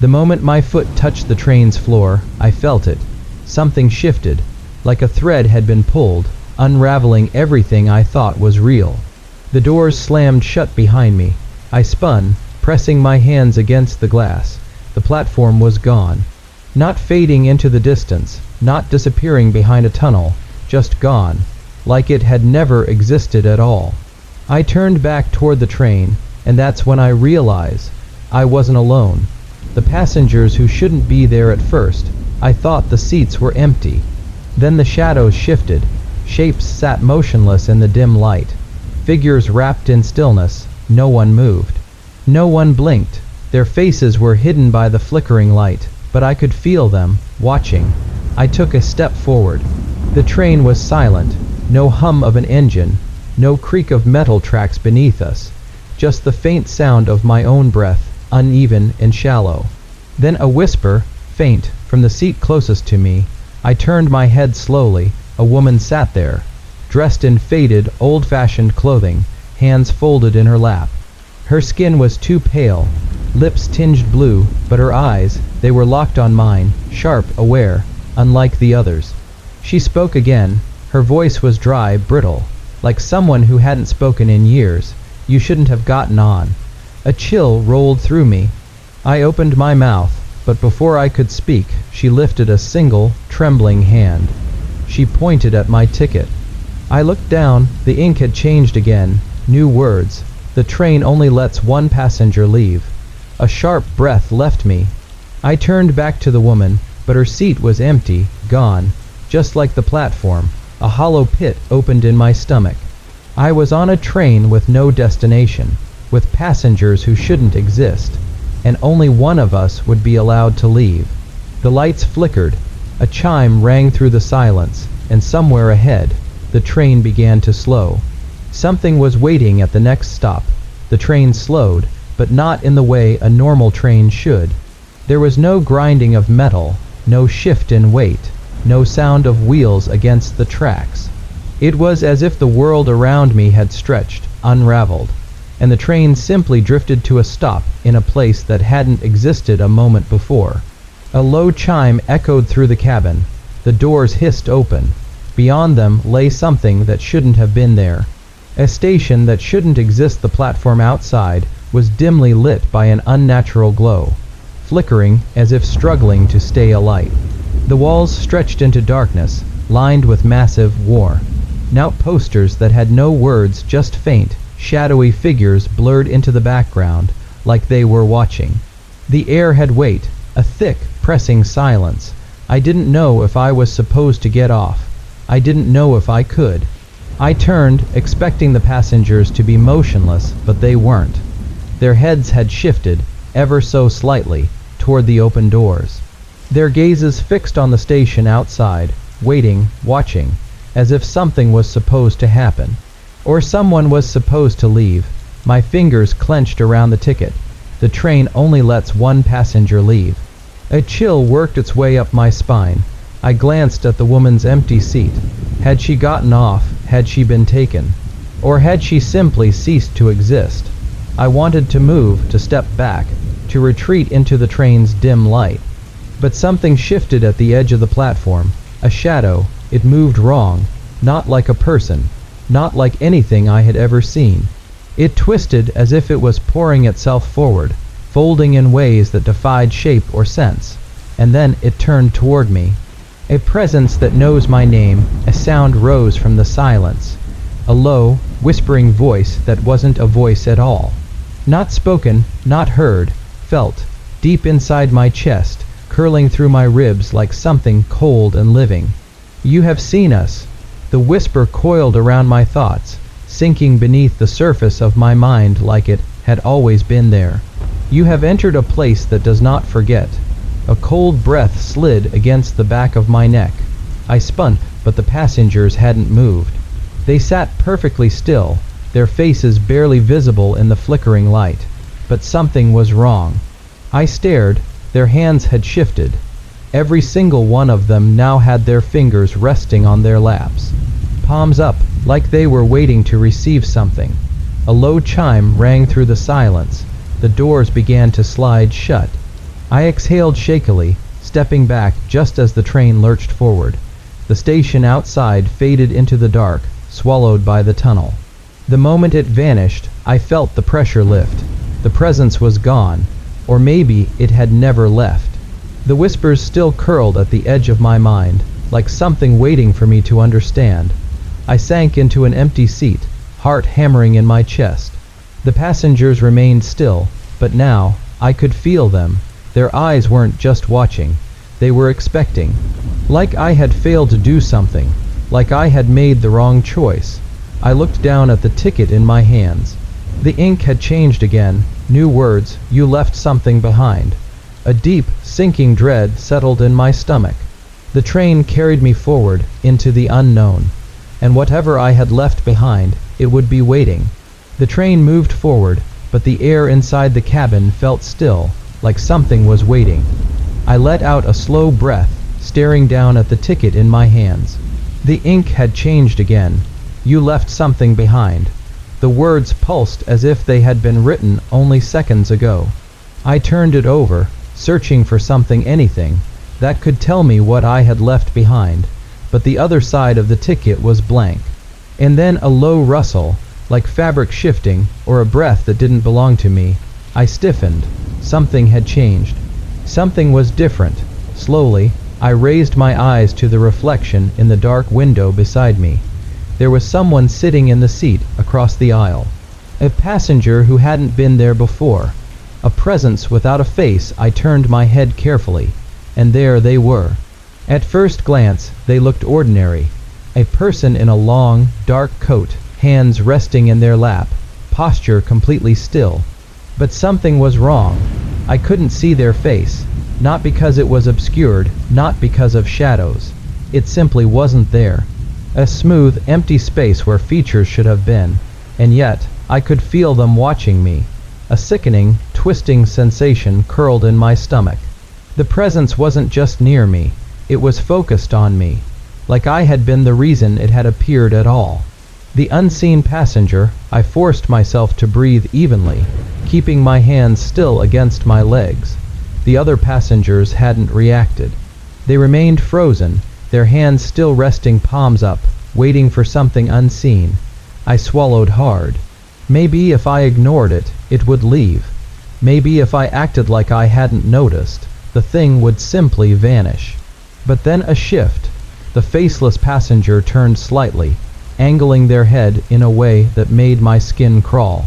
The moment my foot touched the train's floor, I felt it. Something shifted, like a thread had been pulled, unraveling everything I thought was real. The doors slammed shut behind me. I spun, pressing my hands against the glass. The platform was gone. Not fading into the distance, not disappearing behind a tunnel, just gone, like it had never existed at all. I turned back toward the train, and that's when I realized I wasn't alone. The passengers who shouldn't be there at first, I thought the seats were empty. Then the shadows shifted. Shapes sat motionless in the dim light. Figures wrapped in stillness. No one moved. No one blinked. Their faces were hidden by the flickering light, but I could feel them, watching. I took a step forward. The train was silent. No hum of an engine. No creak of metal tracks beneath us. Just the faint sound of my own breath, uneven and shallow. Then a whisper, faint, from the seat closest to me. I turned my head slowly. A woman sat there, dressed in faded, old-fashioned clothing, hands folded in her lap. Her skin was too pale, lips tinged blue, but her eyes, they were locked on mine, sharp, aware, unlike the others. She spoke again. Her voice was dry, brittle, like someone who hadn't spoken in years. You shouldn't have gotten on. A chill rolled through me. I opened my mouth, but before I could speak, she lifted a single, trembling hand. She pointed at my ticket. I looked down. The ink had changed again. New words. The train only lets one passenger leave. A sharp breath left me. I turned back to the woman, but her seat was empty, gone. Just like the platform, a hollow pit opened in my stomach. I was on a train with no destination, with passengers who shouldn't exist, and only one of us would be allowed to leave. The lights flickered. A chime rang through the silence, and somewhere ahead, the train began to slow. Something was waiting at the next stop. The train slowed, but not in the way a normal train should. There was no grinding of metal, no shift in weight, no sound of wheels against the tracks. It was as if the world around me had stretched, unraveled, and the train simply drifted to a stop in a place that hadn't existed a moment before. A low chime echoed through the cabin. The doors hissed open. Beyond them lay something that shouldn't have been there. A station that shouldn't exist. The platform outside was dimly lit by an unnatural glow, flickering as if struggling to stay alight. The walls stretched into darkness, lined with massive worn-out posters that had no words, just faint, shadowy figures blurred into the background, like they were watching. The air had weight, a thick, pressing silence. I didn't know if I was supposed to get off. I didn't know if I could. I turned, expecting the passengers to be motionless, but they weren't. Their heads had shifted, ever so slightly, toward the open doors. Their gazes fixed on the station outside, waiting, watching, as if something was supposed to happen. Or someone was supposed to leave. My fingers clenched around the ticket. The train only lets one passenger leave. A chill worked its way up my spine. I glanced at the woman's empty seat. Had she gotten off? Had she been taken? Or had she simply ceased to exist? I wanted to move, to step back, to retreat into the train's dim light. But something shifted at the edge of the platform. A shadow. It moved wrong. Not like a person. Not like anything I had ever seen. It twisted as if it was pouring itself forward, folding in ways that defied shape or sense. And then it turned toward me. A presence that knows my name. A sound rose from the silence. A low, whispering voice that wasn't a voice at all. Not spoken, not heard, felt, deep inside my chest, curling through my ribs like something cold and living. You have seen us. The whisper coiled around my thoughts, sinking beneath the surface of my mind like it had always been there. You have entered a place that does not forget. A cold breath slid against the back of my neck. I spun, but the passengers hadn't moved. They sat perfectly still, their faces barely visible in the flickering light. But something was wrong. I stared. Their hands had shifted. Every single one of them now had their fingers resting on their laps, palms up, like they were waiting to receive something. A low chime rang through the silence. The doors began to slide shut. I exhaled shakily, stepping back just as the train lurched forward. The station outside faded into the dark, swallowed by the tunnel. The moment it vanished, I felt the pressure lift. The presence was gone, or maybe it had never left. The whispers still curled at the edge of my mind, like something waiting for me to understand. I sank into an empty seat, heart hammering in my chest. The passengers remained still, but now I could feel them. Their eyes weren't just watching, they were expecting. Like I had failed to do something, like I had made the wrong choice. I looked down at the ticket in my hands. The ink had changed again. New words, "You left something behind." A deep, sinking dread settled in my stomach. The train carried me forward, into the unknown. And whatever I had left behind, it would be waiting. The train moved forward, but the air inside the cabin felt still, like something was waiting. I let out a slow breath, staring down at the ticket in my hands. The ink had changed again. "You left something behind." The words pulsed as if they had been written only seconds ago. I turned it over, searching for something, anything, that could tell me what I had left behind, but the other side of the ticket was blank. And then a low rustle, like fabric shifting, or a breath that didn't belong to me. I stiffened. Something had changed. Something was different. Slowly, I raised my eyes to the reflection in the dark window beside me. There was someone sitting in the seat across the aisle. A passenger who hadn't been there before. A presence without a face. I turned my head carefully, and there they were. At first glance, they looked ordinary. A person in a long, dark coat, hands resting in their lap, posture completely still. But something was wrong. I couldn't see their face, not because it was obscured, not because of shadows. It simply wasn't there. A smooth, empty space where features should have been, and yet I could feel them watching me. A sickening, twisting sensation curled in my stomach. The presence wasn't just near me, it was focused on me, like I had been the reason it had appeared at all. The unseen passenger, I forced myself to breathe evenly, keeping my hands still against my legs. The other passengers hadn't reacted. They remained frozen, their hands still resting palms up, waiting for something unseen. I swallowed hard. Maybe if I ignored it, it would leave. Maybe if I acted like I hadn't noticed, the thing would simply vanish. But then a shift. The faceless passenger turned slightly, angling their head in a way that made my skin crawl.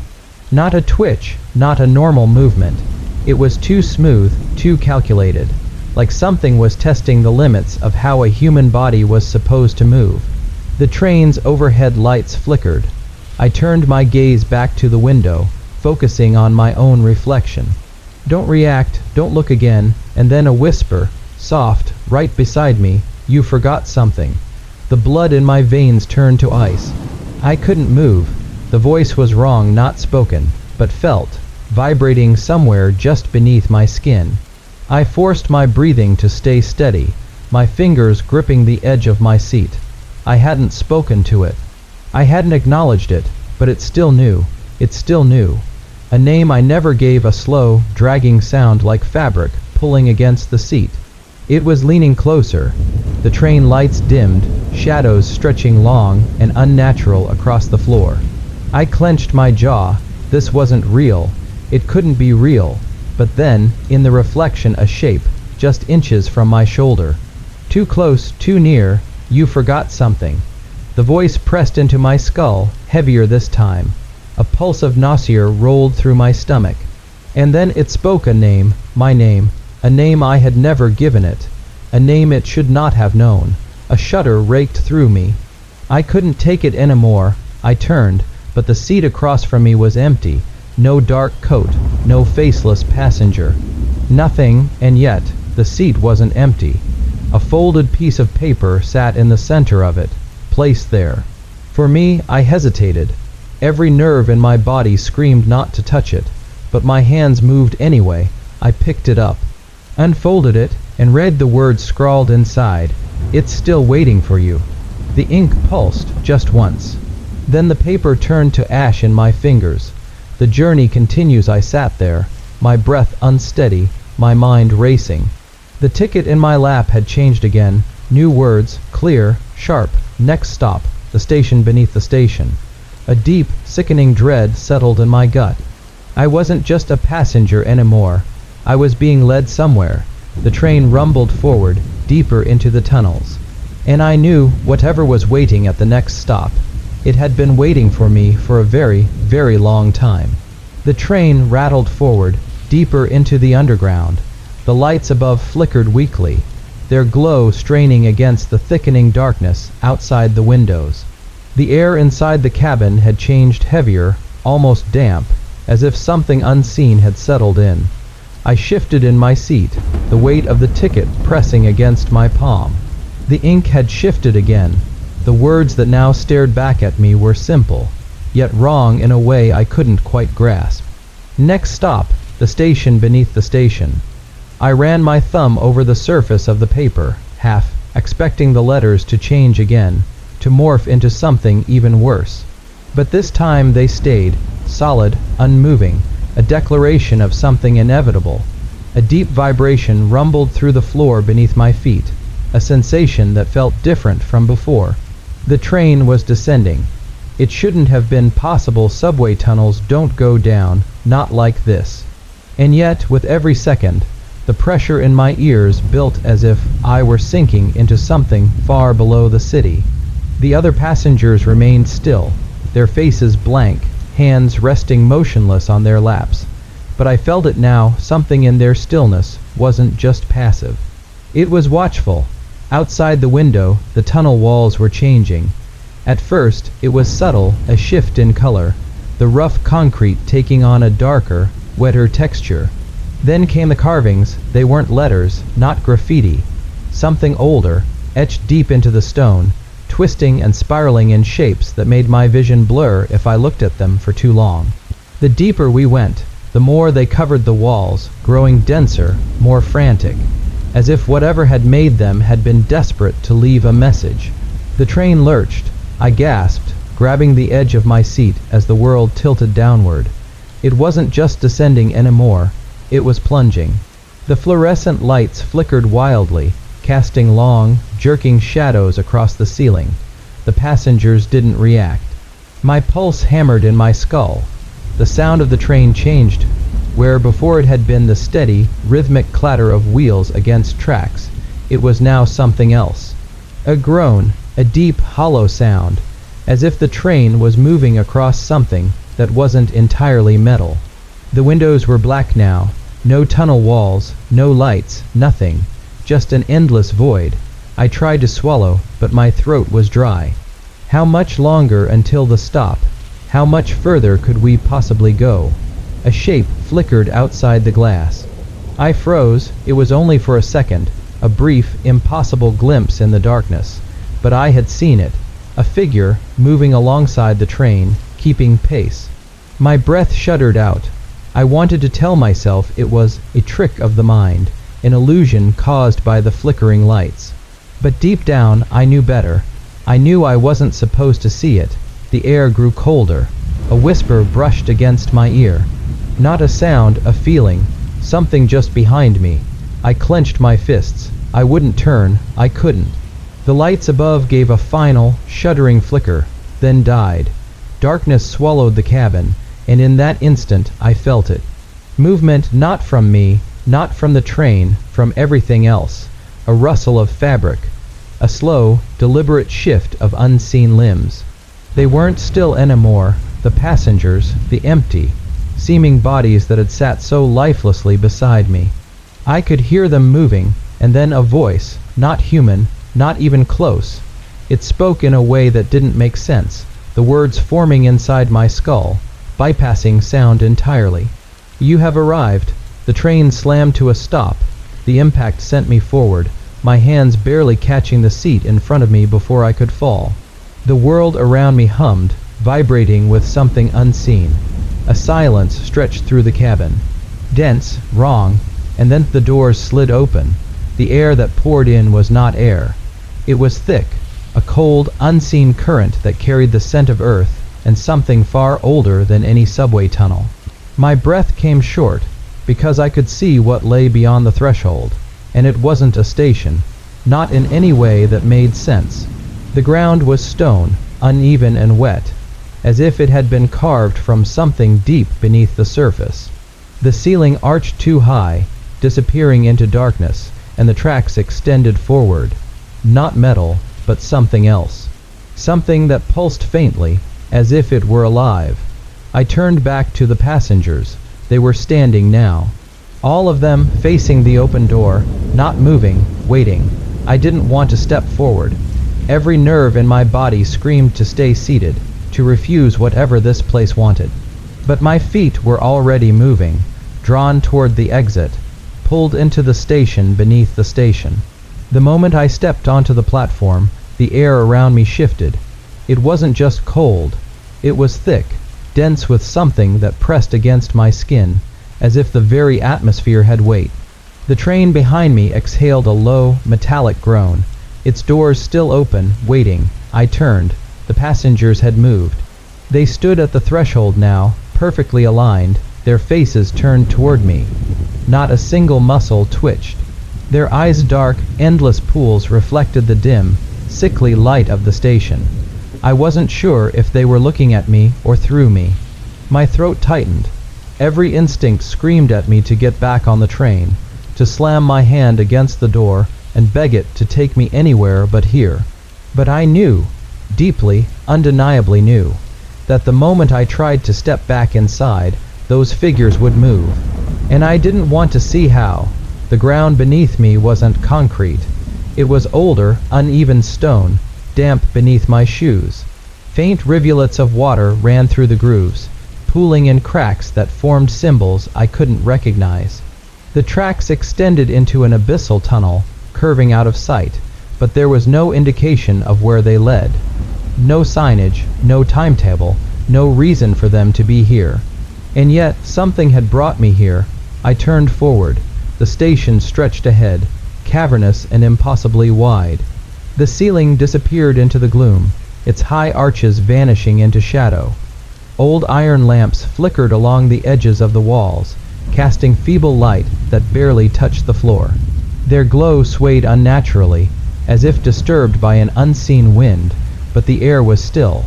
Not a twitch, not a normal movement. It was too smooth, too calculated, like something was testing the limits of how a human body was supposed to move. The train's overhead lights flickered. I turned my gaze back to the window, focusing on my own reflection. "Don't react, don't look again," and then a whisper, soft, right beside me, "You forgot something." The blood in my veins turned to ice. I couldn't move. The voice was wrong, not spoken, but felt, vibrating somewhere just beneath my skin. I forced my breathing to stay steady, my fingers gripping the edge of my seat. I hadn't spoken to it. I hadn't acknowledged it, but it still knew. It still knew. A name I never gave, a slow, dragging sound like fabric pulling against the seat. It was leaning closer. The train lights dimmed, shadows stretching long and unnatural across the floor. I clenched my jaw. This wasn't real. It couldn't be real. But then, in the reflection, a shape, just inches from my shoulder. Too close, too near. "You forgot something." The voice pressed into my skull, heavier this time. A pulse of nausea rolled through my stomach. And then it spoke a name, my name, a name I had never given it, a name it should not have known. A shudder raked through me. I couldn't take it anymore. I turned, but the seat across from me was empty. No dark coat, no faceless passenger. Nothing, and yet the seat wasn't empty. A folded piece of paper sat in the center of it, placed there. For me, I hesitated. Every nerve in my body screamed not to touch it, but my hands moved anyway. I picked it up, unfolded it, and read the words scrawled inside. "It's still waiting for you." The ink pulsed just once. Then the paper turned to ash in my fingers. The journey continues. I sat there, my breath unsteady, my mind racing. The ticket in my lap had changed again. New words, clear, sharp. Next stop, the station beneath the station. A deep, sickening dread settled in my gut. I wasn't just a passenger anymore. I was being led somewhere. The train rumbled forward, deeper into the tunnels. And I knew whatever was waiting at the next stop. It had been waiting for me for a very, very long time. The train rattled forward, deeper into the underground. The lights above flickered weakly, their glow straining against the thickening darkness outside the windows. The air inside the cabin had changed heavier, almost damp, as if something unseen had settled in. I shifted in my seat, the weight of the ticket pressing against my palm. The ink had shifted again. The words that now stared back at me were simple, yet wrong in a way I couldn't quite grasp. Next stop, the station beneath the station. I ran my thumb over the surface of the paper, half expecting the letters to change again, to morph into something even worse. But this time they stayed, solid, unmoving, a declaration of something inevitable. A deep vibration rumbled through the floor beneath my feet, a sensation that felt different from before. The train was descending. It shouldn't have been possible. Subway tunnels don't go down, not like this. And yet, with every second, the pressure in my ears built as if I were sinking into something far below the city. The other passengers remained still, their faces blank, hands resting motionless on their laps. But I felt it now, something in their stillness wasn't just passive. It was watchful. Outside the window, the tunnel walls were changing. At first, it was subtle, a shift in color, the rough concrete taking on a darker, wetter texture. Then came the carvings. They weren't letters, not graffiti. Something older, etched deep into the stone, twisting and spiraling in shapes that made my vision blur if I looked at them for too long. The deeper we went, the more they covered the walls, growing denser, more frantic, as if whatever had made them had been desperate to leave a message. The train lurched. I gasped, grabbing the edge of my seat as the world tilted downward. It wasn't just descending anymore, it was plunging. The fluorescent lights flickered wildly, casting long, jerking shadows across the ceiling. The passengers didn't react. My pulse hammered in my skull. The sound of the train changed. Where before it had been the steady, rhythmic clatter of wheels against tracks, it was now something else. A groan, a deep, hollow sound, as if the train was moving across something that wasn't entirely metal. The windows were black now, no tunnel walls, no lights, nothing, just an endless void. I tried to swallow, but my throat was dry. How much longer until the stop? How much further could we possibly go? A shape flickered outside the glass. I froze. It was only for a second, a brief, impossible glimpse in the darkness. But I had seen it, a figure moving alongside the train, keeping pace. My breath shuddered out. I wanted to tell myself it was a trick of the mind, an illusion caused by the flickering lights. But deep down, I knew better. I knew I wasn't supposed to see it. The air grew colder. A whisper brushed against my ear. Not a sound, a feeling, something just behind me. I clenched my fists. I wouldn't turn. I couldn't. The lights above gave a final, shuddering flicker, then died. Darkness swallowed the cabin, and in that instant I felt it. Movement not from me, not from the train, from everything else. A rustle of fabric. A slow, deliberate shift of unseen limbs. They weren't still anymore, the passengers, the empty, seeming bodies that had sat so lifelessly beside me. I could hear them moving, and then a voice, not human, not even close. It spoke in a way that didn't make sense, the words forming inside my skull, bypassing sound entirely. "You have arrived." The train slammed to a stop. The impact sent me forward, my hands barely catching the seat in front of me before I could fall. The world around me hummed, vibrating with something unseen. A silence stretched through the cabin. Dense, wrong, and then the doors slid open. The air that poured in was not air. It was thick, a cold, unseen current that carried the scent of earth and something far older than any subway tunnel. My breath came short, because I could see what lay beyond the threshold, and it wasn't a station, not in any way that made sense. The ground was stone, uneven and wet, as if it had been carved from something deep beneath the surface. The ceiling arched too high, disappearing into darkness, and the tracks extended forward. Not metal, but something else. Something that pulsed faintly, as if it were alive. I turned back to the passengers. They were standing now. All of them facing the open door, not moving, waiting. I didn't want to step forward. Every nerve in my body screamed to stay seated, to refuse whatever this place wanted. But my feet were already moving, drawn toward the exit, pulled into the station beneath the station. The moment I stepped onto the platform, the air around me shifted. It wasn't just cold. It was thick, dense with something that pressed against my skin, as if the very atmosphere had weight. The train behind me exhaled a low, metallic groan. Its doors still open, waiting. I turned. The passengers had moved. They stood at the threshold now, perfectly aligned, their faces turned toward me. Not a single muscle twitched. Their eyes' dark, endless pools reflected the dim, sickly light of the station. I wasn't sure if they were looking at me or through me. My throat tightened. Every instinct screamed at me to get back on the train, to slam my hand against the door and beg it to take me anywhere but here. But I knew, deeply, undeniably knew, that the moment I tried to step back inside, those figures would move. And I didn't want to see how. The ground beneath me wasn't concrete. It was older, uneven stone, damp beneath my shoes. Faint rivulets of water ran through the grooves, pooling in cracks that formed symbols I couldn't recognize. The tracks extended into an abyssal tunnel, curving out of sight, but there was no indication of where they led. No signage, no timetable, no reason for them to be here. And yet, something had brought me here. I turned forward. The station stretched ahead, cavernous and impossibly wide. The ceiling disappeared into the gloom, its high arches vanishing into shadow. Old iron lamps flickered along the edges of the walls, casting feeble light that barely touched the floor. Their glow swayed unnaturally, as if disturbed by an unseen wind, but the air was still.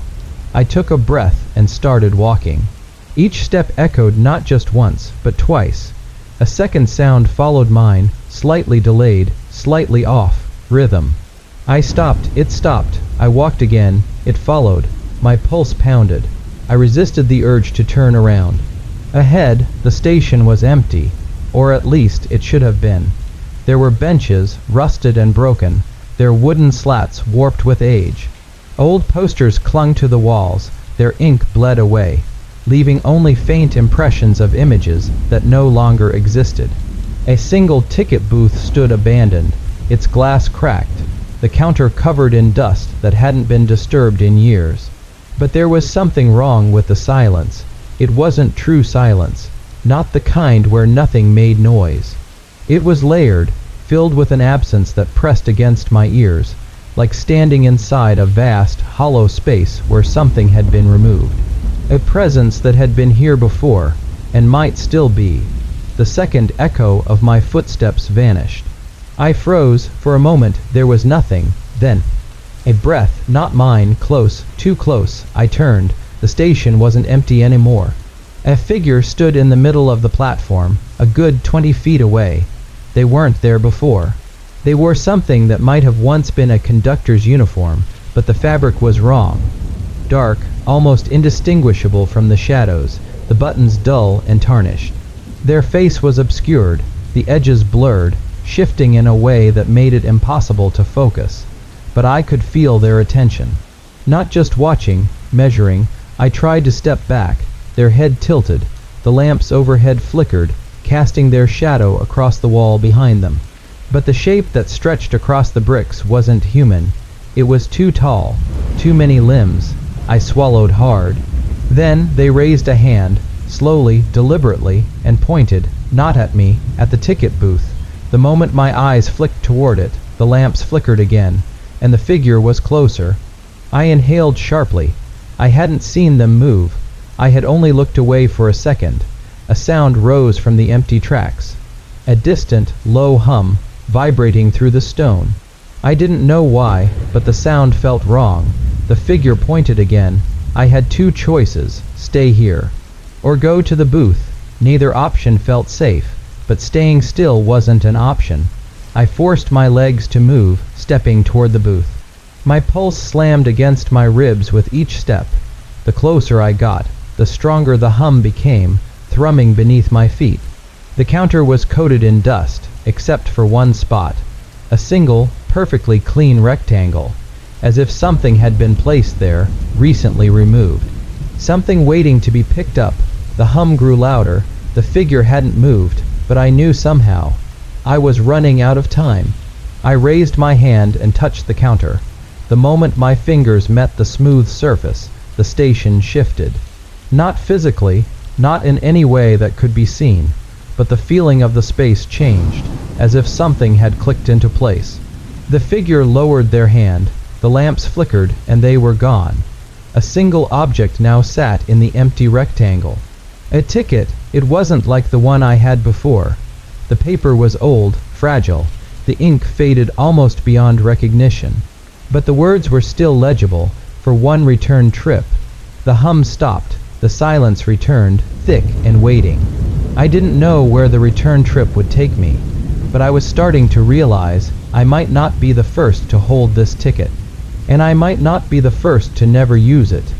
I took a breath and started walking. Each step echoed not just once, but twice. A second sound followed mine, slightly delayed, slightly off, rhythm. I stopped, it stopped. I walked again, it followed. My pulse pounded. I resisted the urge to turn around. Ahead, the station was empty, or at least it should have been. There were benches, rusted and broken, their wooden slats warped with age. Old posters clung to the walls, their ink bled away, leaving only faint impressions of images that no longer existed. A single ticket booth stood abandoned, its glass cracked, the counter covered in dust that hadn't been disturbed in years. But there was something wrong with the silence. It wasn't true silence, not the kind where nothing made noise. It was layered, filled with an absence that pressed against my ears, like standing inside a vast, hollow space where something had been removed. A presence that had been here before, and might still be. The second echo of my footsteps vanished. I froze. For a moment there was nothing. Then, a breath, not mine, close, too close. I turned. The station wasn't empty anymore. A figure stood in the middle of the platform, a good 20 feet away. They weren't there before. They wore something that might have once been a conductor's uniform, but the fabric was wrong. Dark, almost indistinguishable from the shadows, the buttons dull and tarnished. Their face was obscured, the edges blurred, shifting in a way that made it impossible to focus. But I could feel their attention. Not just watching, measuring. I tried to step back, their head tilted. The lamps overhead flickered, casting their shadow across the wall behind them. But the shape that stretched across the bricks wasn't human. It was too tall, too many limbs. I swallowed hard. Then they raised a hand, slowly, deliberately, and pointed, not at me, at the ticket booth. The moment my eyes flicked toward it, the lamps flickered again, and the figure was closer. I inhaled sharply. I hadn't seen them move. I had only looked away for a second. A sound rose from the empty tracks. A distant, low hum, vibrating through the stone. I didn't know why, but the sound felt wrong. The figure pointed again. I had two choices: stay here, or go to the booth. Neither option felt safe, but staying still wasn't an option. I forced my legs to move, stepping toward the booth. My pulse slammed against my ribs with each step. The closer I got, the stronger the hum became, thrumming beneath my feet. The counter was coated in dust, except for one spot. A single, perfectly clean rectangle, as if something had been placed there, recently removed. Something waiting to be picked up. The hum grew louder. The figure hadn't moved, but I knew somehow. I was running out of time. I raised my hand and touched the counter. The moment my fingers met the smooth surface, the station shifted. Not physically, not in any way that could be seen, but the feeling of the space changed, as if something had clicked into place. The figure lowered their hand, the lamps flickered, and they were gone. A single object now sat in the empty rectangle. A ticket. It wasn't like the one I had before. The paper was old, fragile. The ink faded almost beyond recognition. But the words were still legible: for one return trip. The hum stopped. The silence returned, thick and waiting. I didn't know where the return trip would take me, but I was starting to realize I might not be the first to hold this ticket, and I might not be the first to never use it.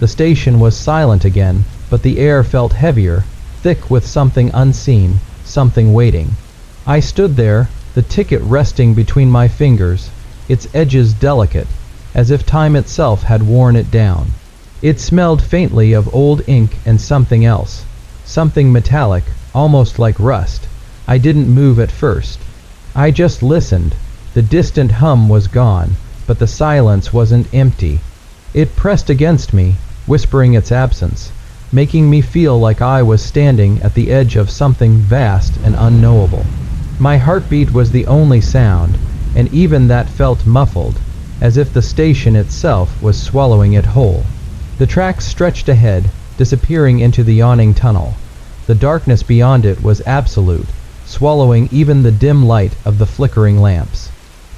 The station was silent again, but the air felt heavier, thick with something unseen, something waiting. I stood there, the ticket resting between my fingers, its edges delicate, as if time itself had worn it down. It smelled faintly of old ink and something else, something metallic, almost like rust. I didn't move at first. I just listened. The distant hum was gone, but the silence wasn't empty. It pressed against me, whispering its absence, making me feel like I was standing at the edge of something vast and unknowable. My heartbeat was the only sound, and even that felt muffled, as if the station itself was swallowing it whole. The tracks stretched ahead, disappearing into the yawning tunnel. The darkness beyond it was absolute, swallowing even the dim light of the flickering lamps.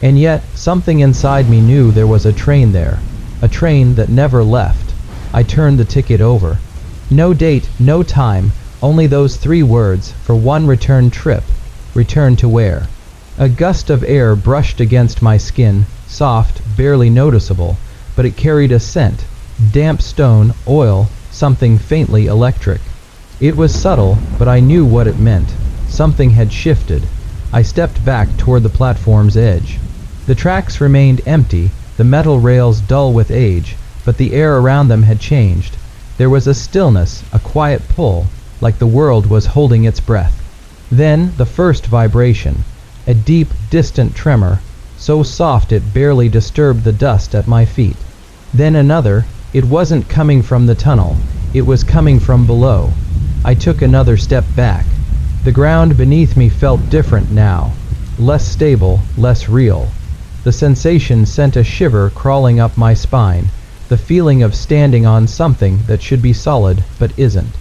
And yet, something inside me knew there was a train there, a train that never left. I turned the ticket over. No date, no time, only those 3 words: for one return trip. Return to where? A gust of air brushed against my skin, soft, barely noticeable, but it carried a scent: damp stone, oil, something faintly electric. It was subtle, but I knew what it meant. Something had shifted. I stepped back toward the platform's edge. The tracks remained empty, the metal rails dull with age, but the air around them had changed. There was a stillness, a quiet pull, like the world was holding its breath. Then the first vibration, a deep, distant tremor, so soft it barely disturbed the dust at my feet. Then another. It wasn't coming from the tunnel, it was coming from below. I took another step back. The ground beneath me felt different now, less stable, less real. The sensation sent a shiver crawling up my spine, the feeling of standing on something that should be solid but isn't.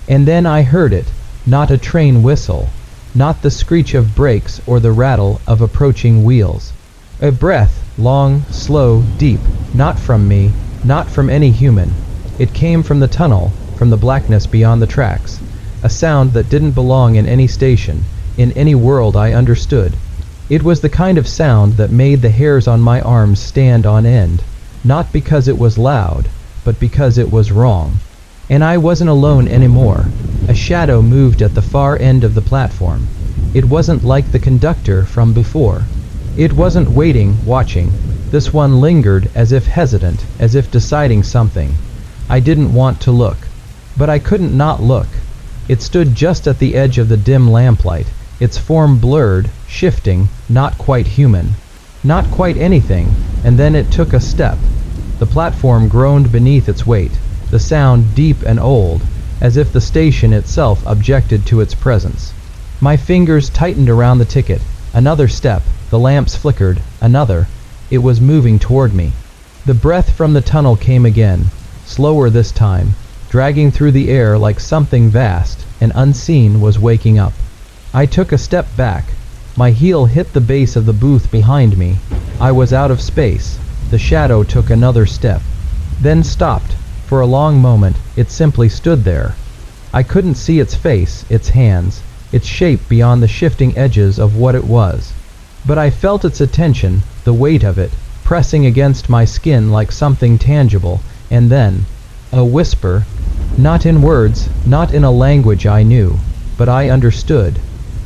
And then I heard it, not a train whistle, not the screech of brakes or the rattle of approaching wheels. A breath, long, slow, deep, not from me, not from any human. It came from the tunnel, from the blackness beyond the tracks. A sound that didn't belong in any station, in any world I understood. It was the kind of sound that made the hairs on my arms stand on end, not because it was loud, but because it was wrong. And I wasn't alone anymore. A shadow moved at the far end of the platform. It wasn't like the conductor from before. It wasn't waiting, watching. This one lingered, as if hesitant, as if deciding something. I didn't want to look, but I couldn't not look. It stood just at the edge of the dim lamplight, its form blurred, shifting, not quite human. Not quite anything, and then it took a step. The platform groaned beneath its weight, the sound deep and old, as if the station itself objected to its presence. My fingers tightened around the ticket. Another step, the lamps flickered, another. It was moving toward me. The breath from the tunnel came again, slower this time, dragging through the air like something vast and unseen was waking up. I took a step back. My heel hit the base of the booth behind me. I was out of space. The shadow took another step, then stopped. For a long moment, it simply stood there. I couldn't see its face, its hands, its shape beyond the shifting edges of what it was. But I felt its attention, the weight of it, pressing against my skin like something tangible, and then, a whisper, not in words, not in a language I knew, but I understood.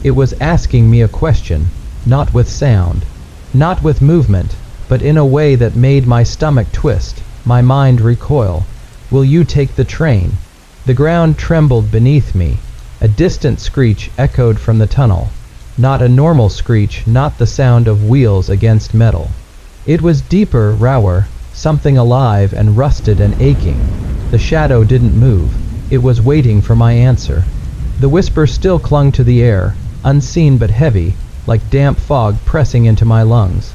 It was asking me a question, not with sound, not with movement, but in a way that made my stomach twist, my mind recoil. Will you take the train? The ground trembled beneath me. A distant screech echoed from the tunnel. Not a normal screech, not the sound of wheels against metal. It was deeper, rawer, something alive and rusted and aching. The shadow didn't move. It was waiting for my answer. The whisper still clung to the air, unseen but heavy, like damp fog pressing into my lungs.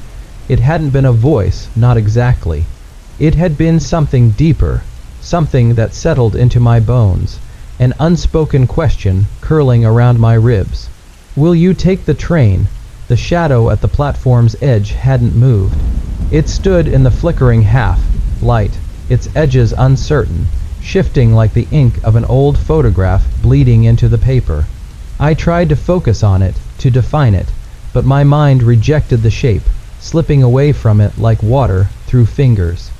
It hadn't been a voice, not exactly. It had been something deeper, something that settled into my bones, an unspoken question curling around my ribs. Will you take the train? The shadow at the platform's edge hadn't moved. It stood in the flickering half-light, its edges uncertain, shifting like the ink of an old photograph bleeding into the paper. I tried to focus on it, to define it, but my mind rejected the shape, slipping away from it like water through fingers.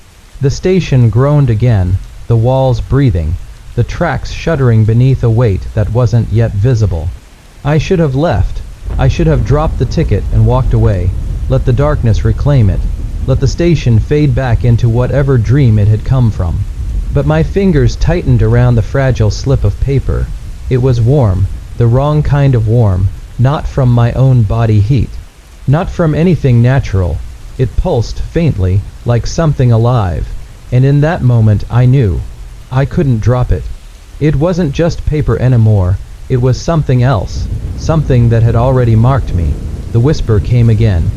The station groaned again, the walls breathing, the tracks shuddering beneath a weight that wasn't yet visible. I should have left. I should have dropped the ticket and walked away, let the darkness reclaim it, let the station fade back into whatever dream it had come from. But my fingers tightened around the fragile slip of paper. It was warm, the wrong kind of warm, not from my own body heat, not from anything natural. It pulsed faintly, like something alive, and in that moment I knew. I couldn't drop it. It wasn't just paper anymore, it was something else, something that had already marked me. The whisper came again.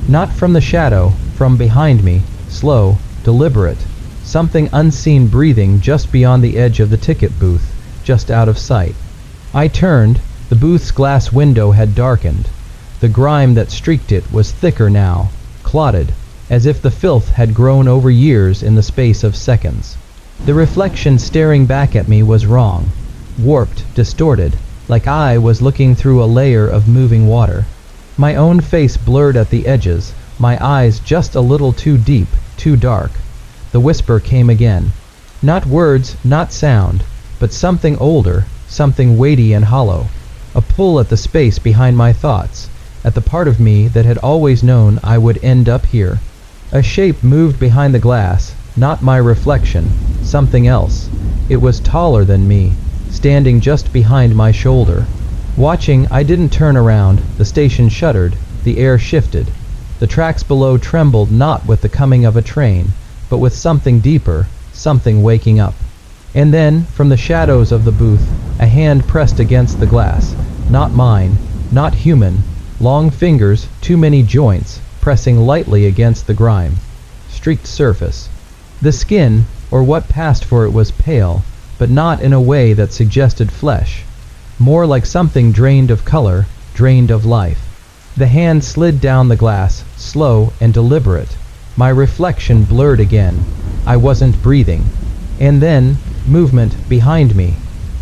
Not from the shadow, from behind me, slow, deliberate, something unseen breathing just beyond the edge of the ticket booth, just out of sight. I turned. The booth's glass window had darkened. The grime that streaked it was thicker now, clotted, as if the filth had grown over years in the space of seconds. The reflection staring back at me was wrong, warped, distorted, like I was looking through a layer of moving water. My own face blurred at the edges, my eyes just a little too deep, too dark. The whisper came again. Not words, not sound, but something older, something weighty and hollow. A pull at the space behind my thoughts, at the part of me that had always known I would end up here. A shape moved behind the glass, not my reflection, something else. It was taller than me, standing just behind my shoulder. Watching, I didn't turn around. The station shuddered, the air shifted. The tracks below trembled not with the coming of a train, but with something deeper, something waking up. And then, from the shadows of the booth, a hand pressed against the glass. Not mine, not human. Long fingers, too many joints, pressing lightly against the grime. Streaked surface. The skin, or what passed for it, was pale, but not in a way that suggested flesh. More like something drained of color, drained of life. The hand slid down the glass, slow and deliberate. My reflection blurred again. I wasn't breathing. And then, movement behind me.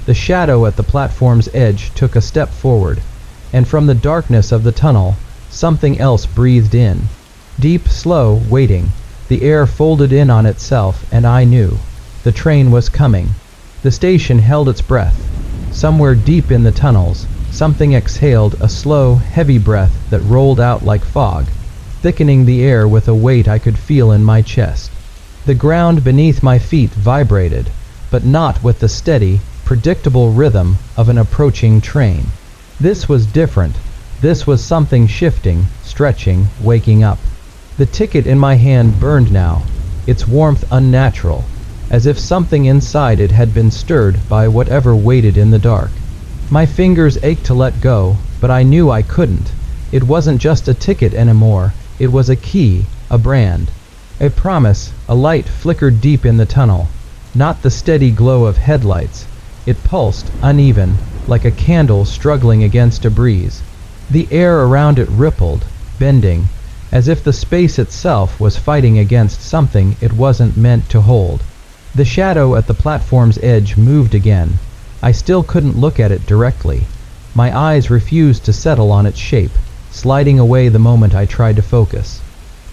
The shadow at the platform's edge took a step forward, and from the darkness of the tunnel, something else breathed in. Deep, slow, waiting. The air folded in on itself, and I knew. The train was coming. The station held its breath. Somewhere deep in the tunnels, something exhaled a slow, heavy breath that rolled out like fog, thickening the air with a weight I could feel in my chest. The ground beneath my feet vibrated, but not with the steady, predictable rhythm of an approaching train. This was different, This was something shifting, stretching, waking up. The ticket in my hand burned now, its warmth unnatural, as if something inside it had been stirred by whatever waited in the dark. My fingers ached to let go, but I knew I couldn't. It wasn't just a ticket anymore, it was a key, a brand. A promise. A light flickered deep in the tunnel. Not the steady glow of headlights. It pulsed, uneven, like a candle struggling against a breeze. The air around it rippled, bending, as if the space itself was fighting against something it wasn't meant to hold. The shadow at the platform's edge moved again. I still couldn't look at it directly. My eyes refused to settle on its shape, sliding away the moment I tried to focus.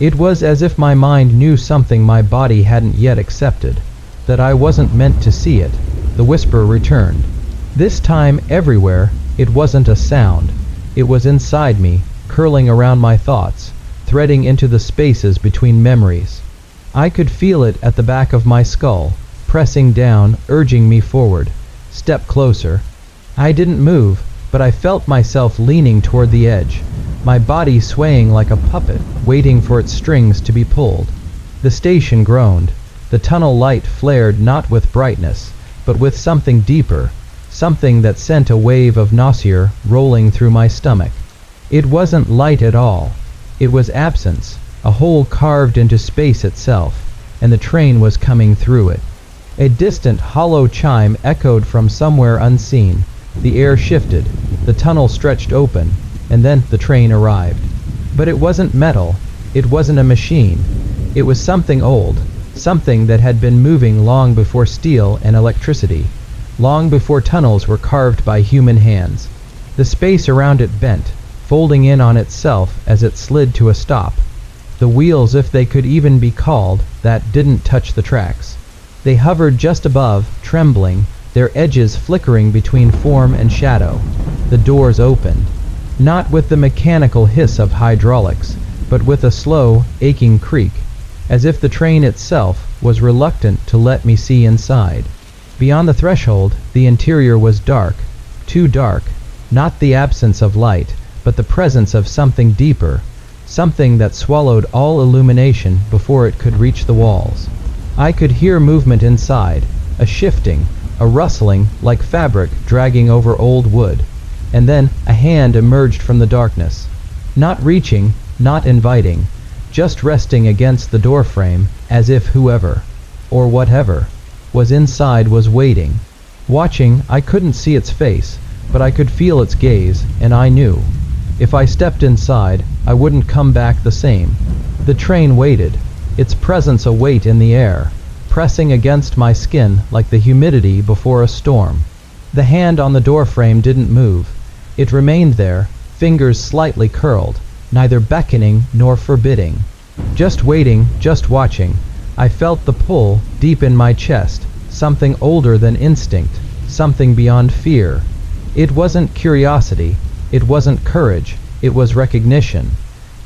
It was as if my mind knew something my body hadn't yet accepted, that I wasn't meant to see it. The whisper returned. This time, everywhere, it wasn't a sound. It was inside me, curling around my thoughts, threading into the spaces between memories. I could feel it at the back of my skull, pressing down, urging me forward. Step closer. I didn't move, but I felt myself leaning toward the edge, my body swaying like a puppet, waiting for its strings to be pulled. The station groaned. The tunnel light flared not with brightness, but with something deeper, something that sent a wave of nausea rolling through my stomach. It wasn't light at all. It was absence, a hole carved into space itself, and the train was coming through it. A distant, hollow chime echoed from somewhere unseen. The air shifted, the tunnel stretched open, and then the train arrived. But it wasn't metal, it wasn't a machine. It was something old, something that had been moving long before steel and electricity, long before tunnels were carved by human hands. The space around it bent, folding in on itself as it slid to a stop. The wheels, if they could even be called that, didn't touch the tracks. They hovered just above, trembling, their edges flickering between form and shadow. The doors opened, not with the mechanical hiss of hydraulics, but with a slow, aching creak, as if the train itself was reluctant to let me see inside. Beyond the threshold, the interior was dark, too dark, not the absence of light, but the presence of something deeper, something that swallowed all illumination before it could reach the walls. I could hear movement inside, a shifting, a rustling like fabric dragging over old wood, and then a hand emerged from the darkness. Not reaching, not inviting, just resting against the doorframe, as if whoever, or whatever, was inside was waiting. Watching. I couldn't see its face, but I could feel its gaze, and I knew. If I stepped inside, I wouldn't come back the same. The train waited, its presence a weight in the air, pressing against my skin like the humidity before a storm. The hand on the doorframe didn't move. It remained there, fingers slightly curled, neither beckoning nor forbidding. Just waiting, just watching. I felt the pull deep in my chest, something older than instinct, something beyond fear. It wasn't curiosity, it wasn't courage, it was recognition,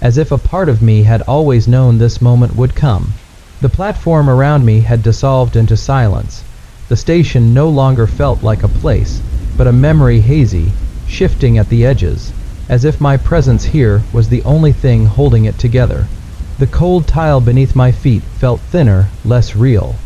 as if a part of me had always known this moment would come. The platform around me had dissolved into silence. The station no longer felt like a place, but a memory hazy, shifting at the edges, as if my presence here was the only thing holding it together. The cold tile beneath my feet felt thinner, less real.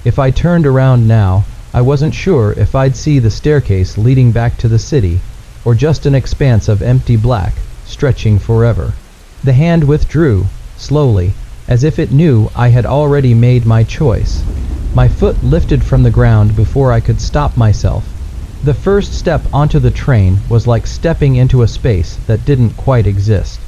If I turned around now, I wasn't sure if I'd see the staircase leading back to the city, or just an expanse of empty black, stretching forever. The hand withdrew, slowly, as if it knew I had already made my choice. My foot lifted from the ground before I could stop myself. The first step onto the train was like stepping into a space that didn't quite exist.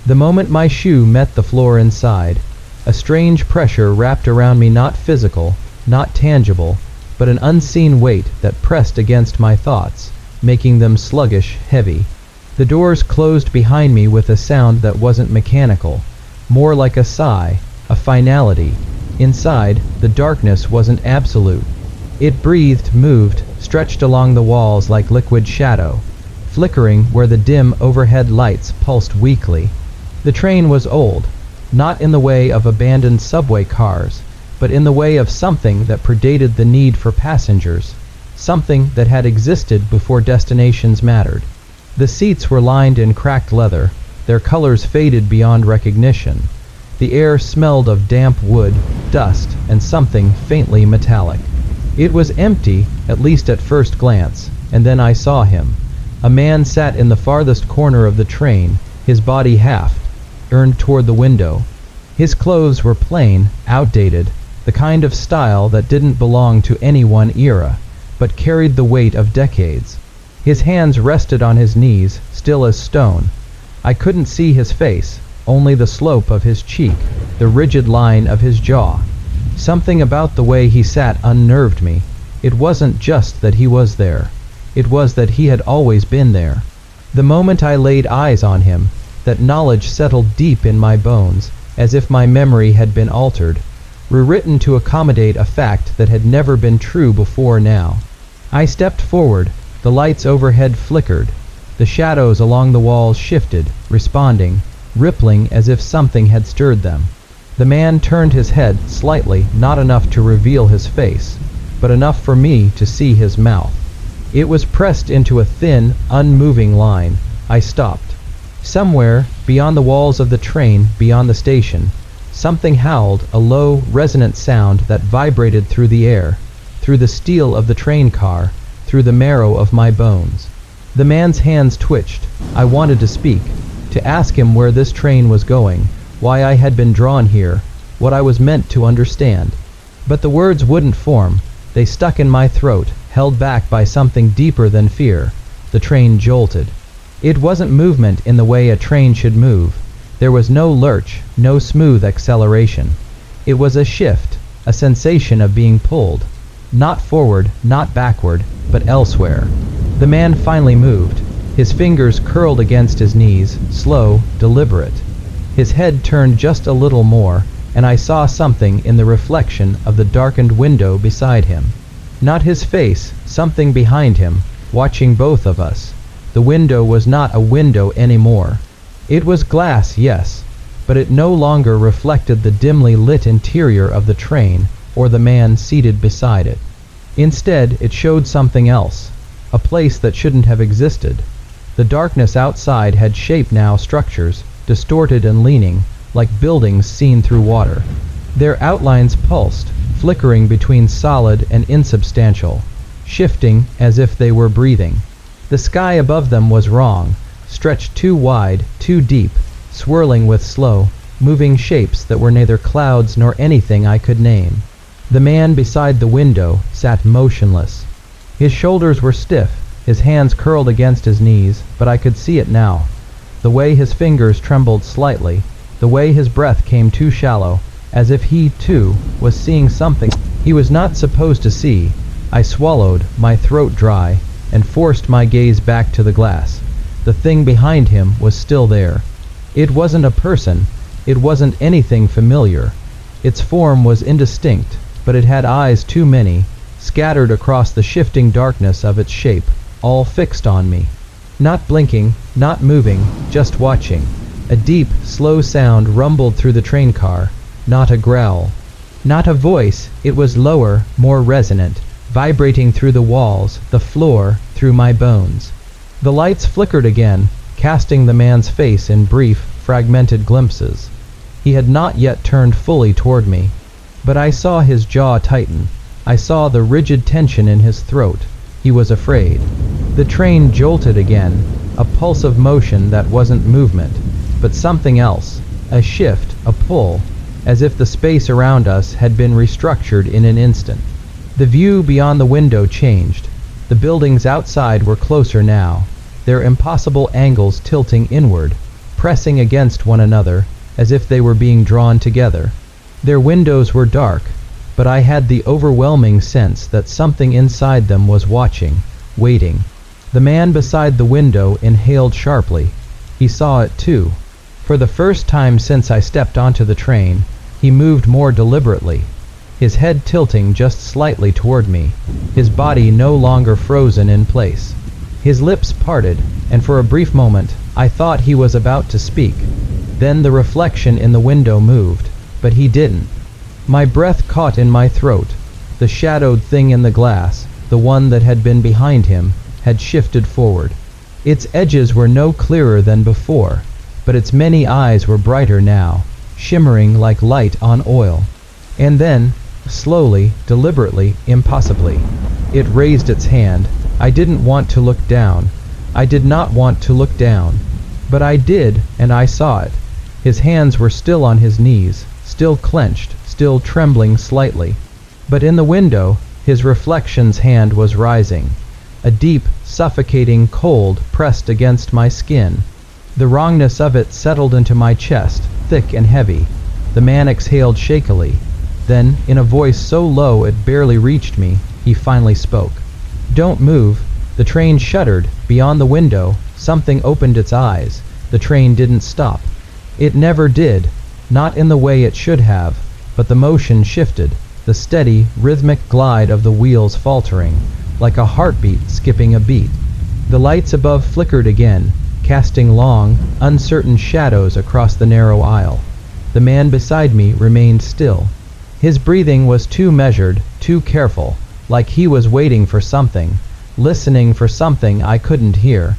The moment my shoe met the floor inside, a strange pressure wrapped around me, not physical, not tangible, but an unseen weight that pressed against my thoughts, making them sluggish, heavy. The doors closed behind me with a sound that wasn't mechanical, more like a sigh, a finality. Inside, the darkness wasn't absolute. It breathed, moved, stretched along the walls like liquid shadow, flickering where the dim overhead lights pulsed weakly. The train was old, not in the way of abandoned subway cars, but in the way of something that predated the need for passengers, something that had existed before destinations mattered. The seats were lined in cracked leather, their colors faded beyond recognition. The air smelled of damp wood, dust, and something faintly metallic. It was empty, at least at first glance, and then I saw him. A man sat in the farthest corner of the train, his body half turned toward the window. His clothes were plain, outdated, the kind of style that didn't belong to any one era, but carried the weight of decades. His hands rested on his knees, still as stone. I couldn't see his face, only the slope of his cheek, the rigid line of his jaw. Something about the way he sat unnerved me. It wasn't just that he was there. It was that he had always been there. The moment I laid eyes on him, that knowledge settled deep in my bones, as if my memory had been altered, rewritten to accommodate a fact that had never been true before now. I stepped forward, the lights overhead flickered, the shadows along the walls shifted, responding, rippling as if something had stirred them. The man turned his head slightly, not enough to reveal his face, but enough for me to see his mouth. It was pressed into a thin, unmoving line. I stopped. Somewhere, beyond the walls of the train, beyond the station, something howled, a low, resonant sound that vibrated through the air, through the steel of the train car, through the marrow of my bones. The man's hands twitched. I wanted to speak, to ask him where this train was going, why I had been drawn here, what I was meant to understand. But the words wouldn't form. They stuck in my throat, held back by something deeper than fear. The train jolted. It wasn't movement in the way a train should move. There was no lurch, no smooth acceleration. It was a shift, a sensation of being pulled. Not forward, not backward, but elsewhere. The man finally moved. His fingers curled against his knees, slow, deliberate. His head turned just a little more, and I saw something in the reflection of the darkened window beside him. Not his face, something behind him, watching both of us. The window was not a window anymore. It was glass, yes, but it no longer reflected the dimly lit interior of the train or the man seated beside it. Instead, it showed something else, a place that shouldn't have existed. The darkness outside had shape now, structures, distorted and leaning, like buildings seen through water. Their outlines pulsed, flickering between solid and insubstantial, shifting as if they were breathing. The sky above them was wrong, stretched too wide, too deep, swirling with slow, moving shapes that were neither clouds nor anything I could name. The man beside the window sat motionless. His shoulders were stiff, his hands curled against his knees, but I could see it now. The way his fingers trembled slightly, the way his breath came too shallow, as if he, too, was seeing something he was not supposed to see. I swallowed, my throat dry, and forced my gaze back to the glass. The thing behind him was still there. It wasn't a person. It wasn't anything familiar. Its form was indistinct, but it had eyes too many, scattered across the shifting darkness of its shape, all fixed on me. Not blinking, not moving, just watching. A deep, slow sound rumbled through the train car, not a growl. Not a voice, it was lower, more resonant, vibrating through the walls, the floor, through my bones. The lights flickered again, casting the man's face in brief, fragmented glimpses. He had not yet turned fully toward me, but I saw his jaw tighten. I saw the rigid tension in his throat. He was afraid. The train jolted again, a pulse of motion that wasn't movement, but something else, a shift, a pull, as if the space around us had been restructured in an instant. The view beyond the window changed. The buildings outside were closer now, their impossible angles tilting inward, pressing against one another, as if they were being drawn together. Their windows were dark, but I had the overwhelming sense that something inside them was watching, waiting. The man beside the window inhaled sharply. He saw it too. For the first time since I stepped onto the train, he moved more deliberately, his head tilting just slightly toward me, his body no longer frozen in place. His lips parted, and for a brief moment, I thought he was about to speak. Then the reflection in the window moved, but he didn't. My breath caught in my throat. The shadowed thing in the glass, the one that had been behind him, had shifted forward. Its edges were no clearer than before, but its many eyes were brighter now, shimmering like light on oil. And then, slowly, deliberately, impossibly, it raised its hand. I didn't want to look down. I did not want to look down. But I did, and I saw it. His hands were still on his knees, still clenched, still trembling slightly. But in the window, his reflection's hand was rising. A deep, suffocating cold pressed against my skin. The wrongness of it settled into my chest, thick and heavy. The man exhaled shakily. Then, in a voice so low it barely reached me, he finally spoke. "Don't move." The train shuddered. Beyond the window, something opened its eyes. The train didn't stop. It never did, not in the way it should have, but the motion shifted, the steady, rhythmic glide of the wheels faltering, like a heartbeat skipping a beat. The lights above flickered again, casting long, uncertain shadows across the narrow aisle. The man beside me remained still. His breathing was too measured, too careful, like he was waiting for something, listening for something I couldn't hear.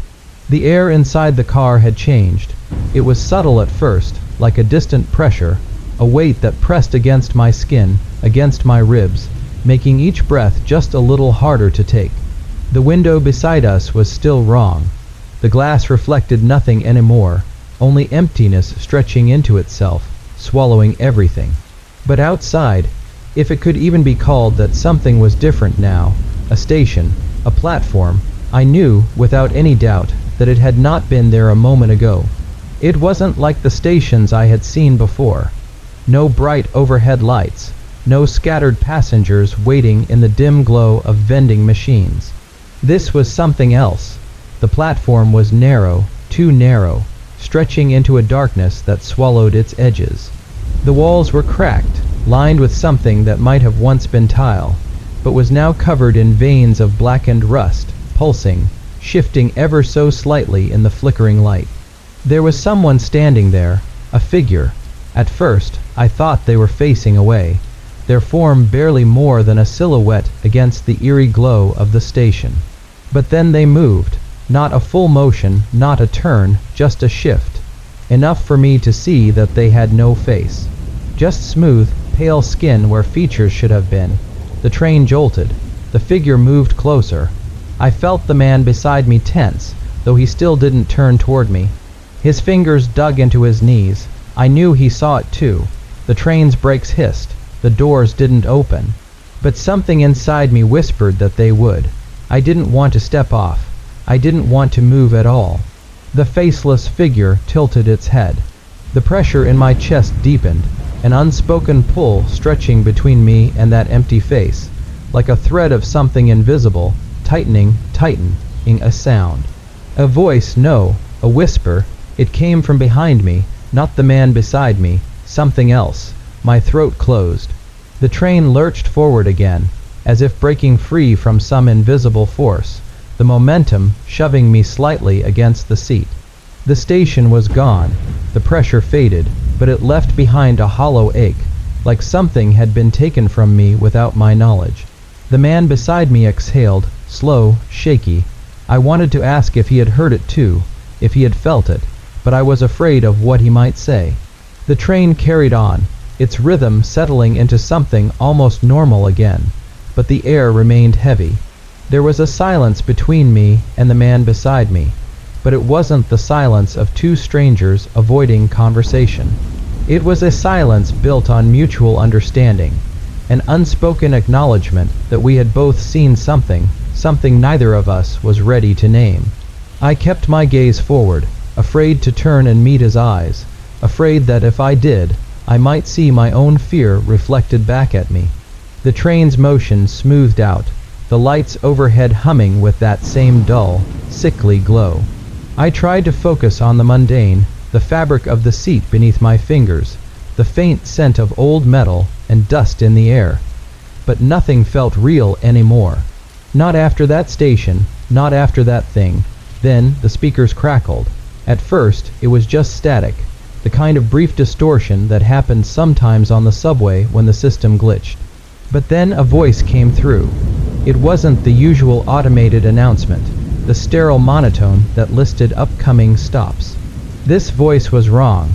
The air inside the car had changed. It was subtle at first, like a distant pressure, a weight that pressed against my skin, against my ribs, making each breath just a little harder to take. The window beside us was still wrong. The glass reflected nothing anymore, only emptiness stretching into itself, swallowing everything. But outside, if it could even be called that, something was different now. A station, a platform. I knew, without any doubt, that it had not been there a moment ago. It wasn't like the stations I had seen before. No bright overhead lights, no scattered passengers waiting in the dim glow of vending machines. This was something else. The platform was narrow, too narrow, stretching into a darkness that swallowed its edges. The walls were cracked, lined with something that might have once been tile, but was now covered in veins of blackened rust, pulsing, shifting ever so slightly in the flickering light. There was someone standing there, a figure. At first, I thought they were facing away, their form barely more than a silhouette against the eerie glow of the station. But then they moved, not a full motion, not a turn, just a shift. Enough for me to see that they had no face. Just smooth, pale skin where features should have been. The train jolted. The figure moved closer. I felt the man beside me tense, though he still didn't turn toward me. His fingers dug into his knees. I knew he saw it too. The train's brakes hissed. The doors didn't open. But something inside me whispered that they would. I didn't want to step off. I didn't want to move at all. The faceless figure tilted its head. The pressure in my chest deepened, an unspoken pull stretching between me and that empty face, like a thread of something invisible, tightening, a sound. A voice, no, a whisper. It came from behind me, not the man beside me, something else. My throat closed. The train lurched forward again, as if breaking free from some invisible force, the momentum shoving me slightly against the seat. The station was gone. The pressure faded, but it left behind a hollow ache, like something had been taken from me without my knowledge. The man beside me exhaled, slow, shaky. I wanted to ask if he had heard it too, if he had felt it, but I was afraid of what he might say. The train carried on, its rhythm settling into something almost normal again, but the air remained heavy. There was a silence between me and the man beside me, but it wasn't the silence of two strangers avoiding conversation. It was a silence built on mutual understanding, an unspoken acknowledgement that we had both seen something neither of us was ready to name. I kept my gaze forward, afraid to turn and meet his eyes, afraid that if I did, I might see my own fear reflected back at me. The train's motion smoothed out, the lights overhead humming with that same dull, sickly glow. I tried to focus on the mundane, the fabric of the seat beneath my fingers, the faint scent of old metal and dust in the air. But nothing felt real anymore. Not after that station, not after that thing. Then the speakers crackled. At first, it was just static, the kind of brief distortion that happens sometimes on the subway when the system glitched. But then a voice came through. It wasn't the usual automated announcement. the sterile monotone that listed upcoming stops. This voice was wrong.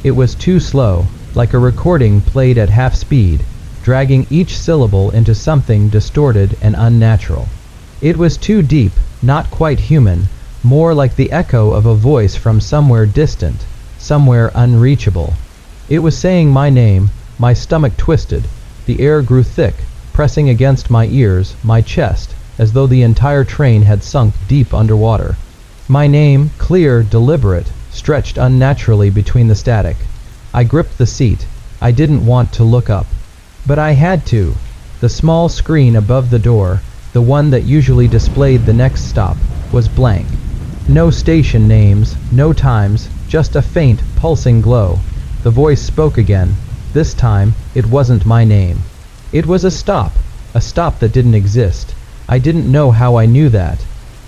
It was too slow, like a recording played at half speed, dragging each syllable into something distorted and unnatural. It was too deep, not quite human, more like the echo of a voice from somewhere distant, somewhere unreachable. It was saying my name. My stomach twisted. The air grew thick, pressing against my ears, my chest, as though the entire train had sunk deep underwater. My name, clear, deliberate, stretched unnaturally between the static. I gripped the seat. I didn't want to look up. But I had to. The small screen above the door, the one that usually displayed the next stop, was blank. No station names, no times, just a faint, pulsing glow. The voice spoke again. This time, it wasn't my name. It was a stop that didn't exist. I didn't know how I knew that.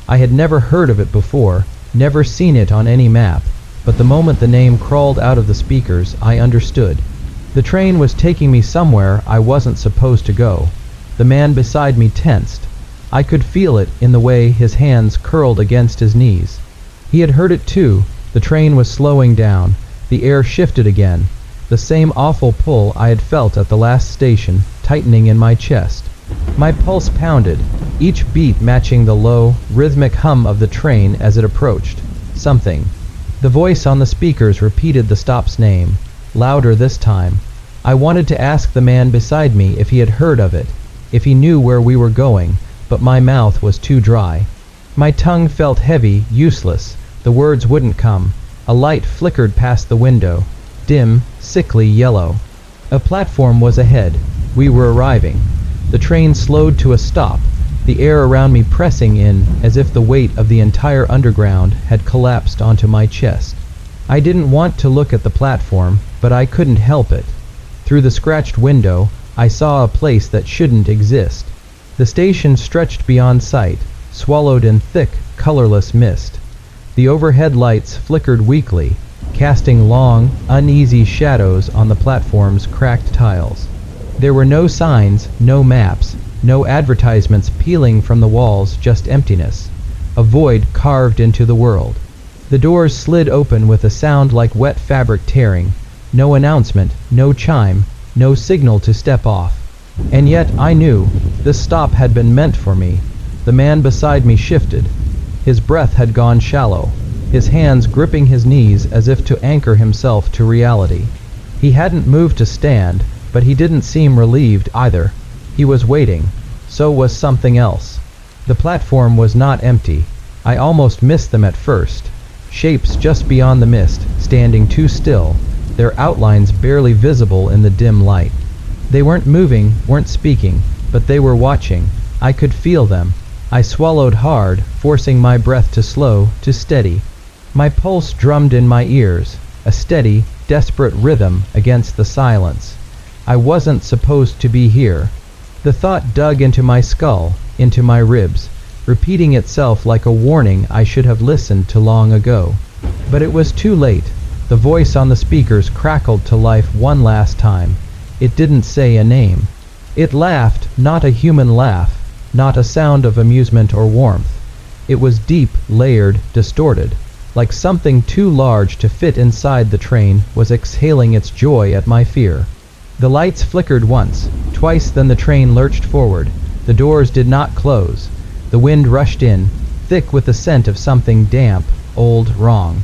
I had never heard of it before, never seen it on any map, but the moment the name crawled out of the speakers, I understood. The train was taking me somewhere I wasn't supposed to go. The man beside me tensed. I could feel it in the way his hands curled against his knees. He had heard it too. The train was slowing down. The air shifted again. The same awful pull I had felt at the last station, tightening in my chest. My pulse pounded, each beat matching the low, rhythmic hum of the train as it approached. Something. The voice on the speakers repeated the stop's name, louder this time. I wanted to ask the man beside me if he had heard of it, if he knew where we were going, but my mouth was too dry. My tongue felt heavy, useless. The words wouldn't come. A light flickered past the window. Dim, sickly yellow. A platform was ahead. We were arriving. The train slowed to a stop, the air around me pressing in as if the weight of the entire underground had collapsed onto my chest. I didn't want to look at the platform, but I couldn't help it. Through the scratched window, I saw a place that shouldn't exist. The station stretched beyond sight, swallowed in thick, colorless mist. The overhead lights flickered weakly, casting long, uneasy shadows on the platform's cracked tiles. There were no signs, no maps, no advertisements peeling from the walls, just emptiness. A void carved into the world. The doors slid open with a sound like wet fabric tearing. No announcement, no chime, no signal to step off. And yet I knew this stop had been meant for me. The man beside me shifted. His breath had gone shallow, his hands gripping his knees as if to anchor himself to reality. He hadn't moved to stand, but he didn't seem relieved either. He was waiting. So was something else. The platform was not empty. I almost missed them at first. Shapes just beyond the mist, standing too still, their outlines barely visible in the dim light. They weren't moving, weren't speaking, but they were watching. I could feel them. I swallowed hard, forcing my breath to slow, to steady. My pulse drummed in my ears, a steady, desperate rhythm against the silence. I wasn't supposed to be here. The thought dug into my skull, into my ribs, repeating itself like a warning I should have listened to long ago. But it was too late. The voice on the speakers crackled to life one last time. It didn't say a name. It laughed, not a human laugh, not a sound of amusement or warmth. It was deep, layered, distorted, like something too large to fit inside the train was exhaling its joy at my fear. The lights flickered once, twice, then the train lurched forward. The doors did not close. The wind rushed in, thick with the scent of something damp, old, wrong.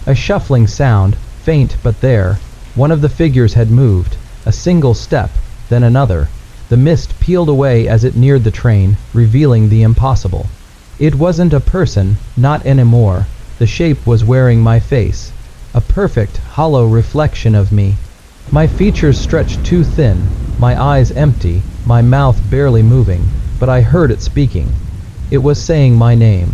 A shuffling sound, faint but there. One of the figures had moved, a single step, then another. The mist peeled away as it neared the train, revealing the impossible. It wasn't a person, not anymore. The shape was wearing my face, a perfect, hollow reflection of me. My features stretched too thin, my eyes empty, my mouth barely moving, but I heard it speaking. It was saying my name.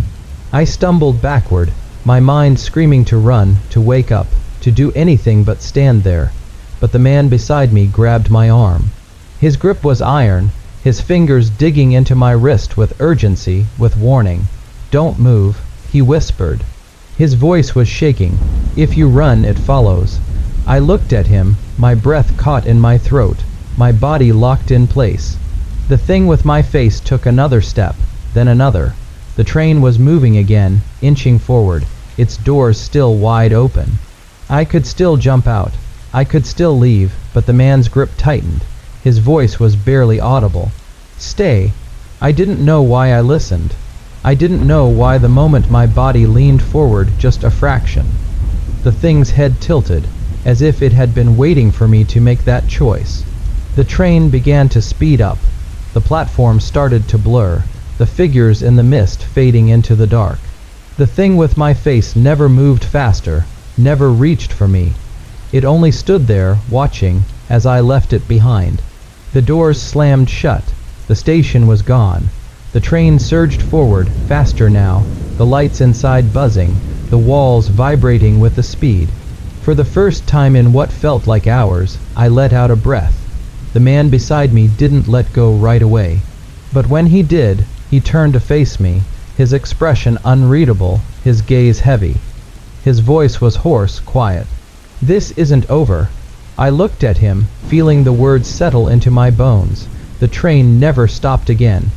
I stumbled backward, my mind screaming to run, to wake up, to do anything but stand there. But the man beside me grabbed my arm. His grip was iron, his fingers digging into my wrist with urgency, with warning. "Don't move," he whispered. His voice was shaking. "If you run, it follows." I looked at him, my breath caught in my throat, my body locked in place. The thing with my face took another step, then another. The train was moving again, inching forward, its doors still wide open. I could still jump out. I could still leave, but the man's grip tightened. His voice was barely audible. Stay. I didn't know why I listened. I didn't know why the moment my body leaned forward just a fraction. The thing's head tilted, as if it had been waiting for me to make that choice. The train began to speed up. The platform started to blur, the figures in the mist fading into the dark. The thing with my face never moved faster, never reached for me. It only stood there, watching, as I left it behind. The doors slammed shut. The station was gone. The train surged forward, faster now, the lights inside buzzing, the walls vibrating with the speed. For the first time in what felt like hours, I let out a breath. The man beside me didn't let go right away. But when he did, he turned to face me, his expression unreadable, his gaze heavy. His voice was hoarse, quiet. This isn't over. I looked at him, feeling the words settle into my bones. The train never stopped again.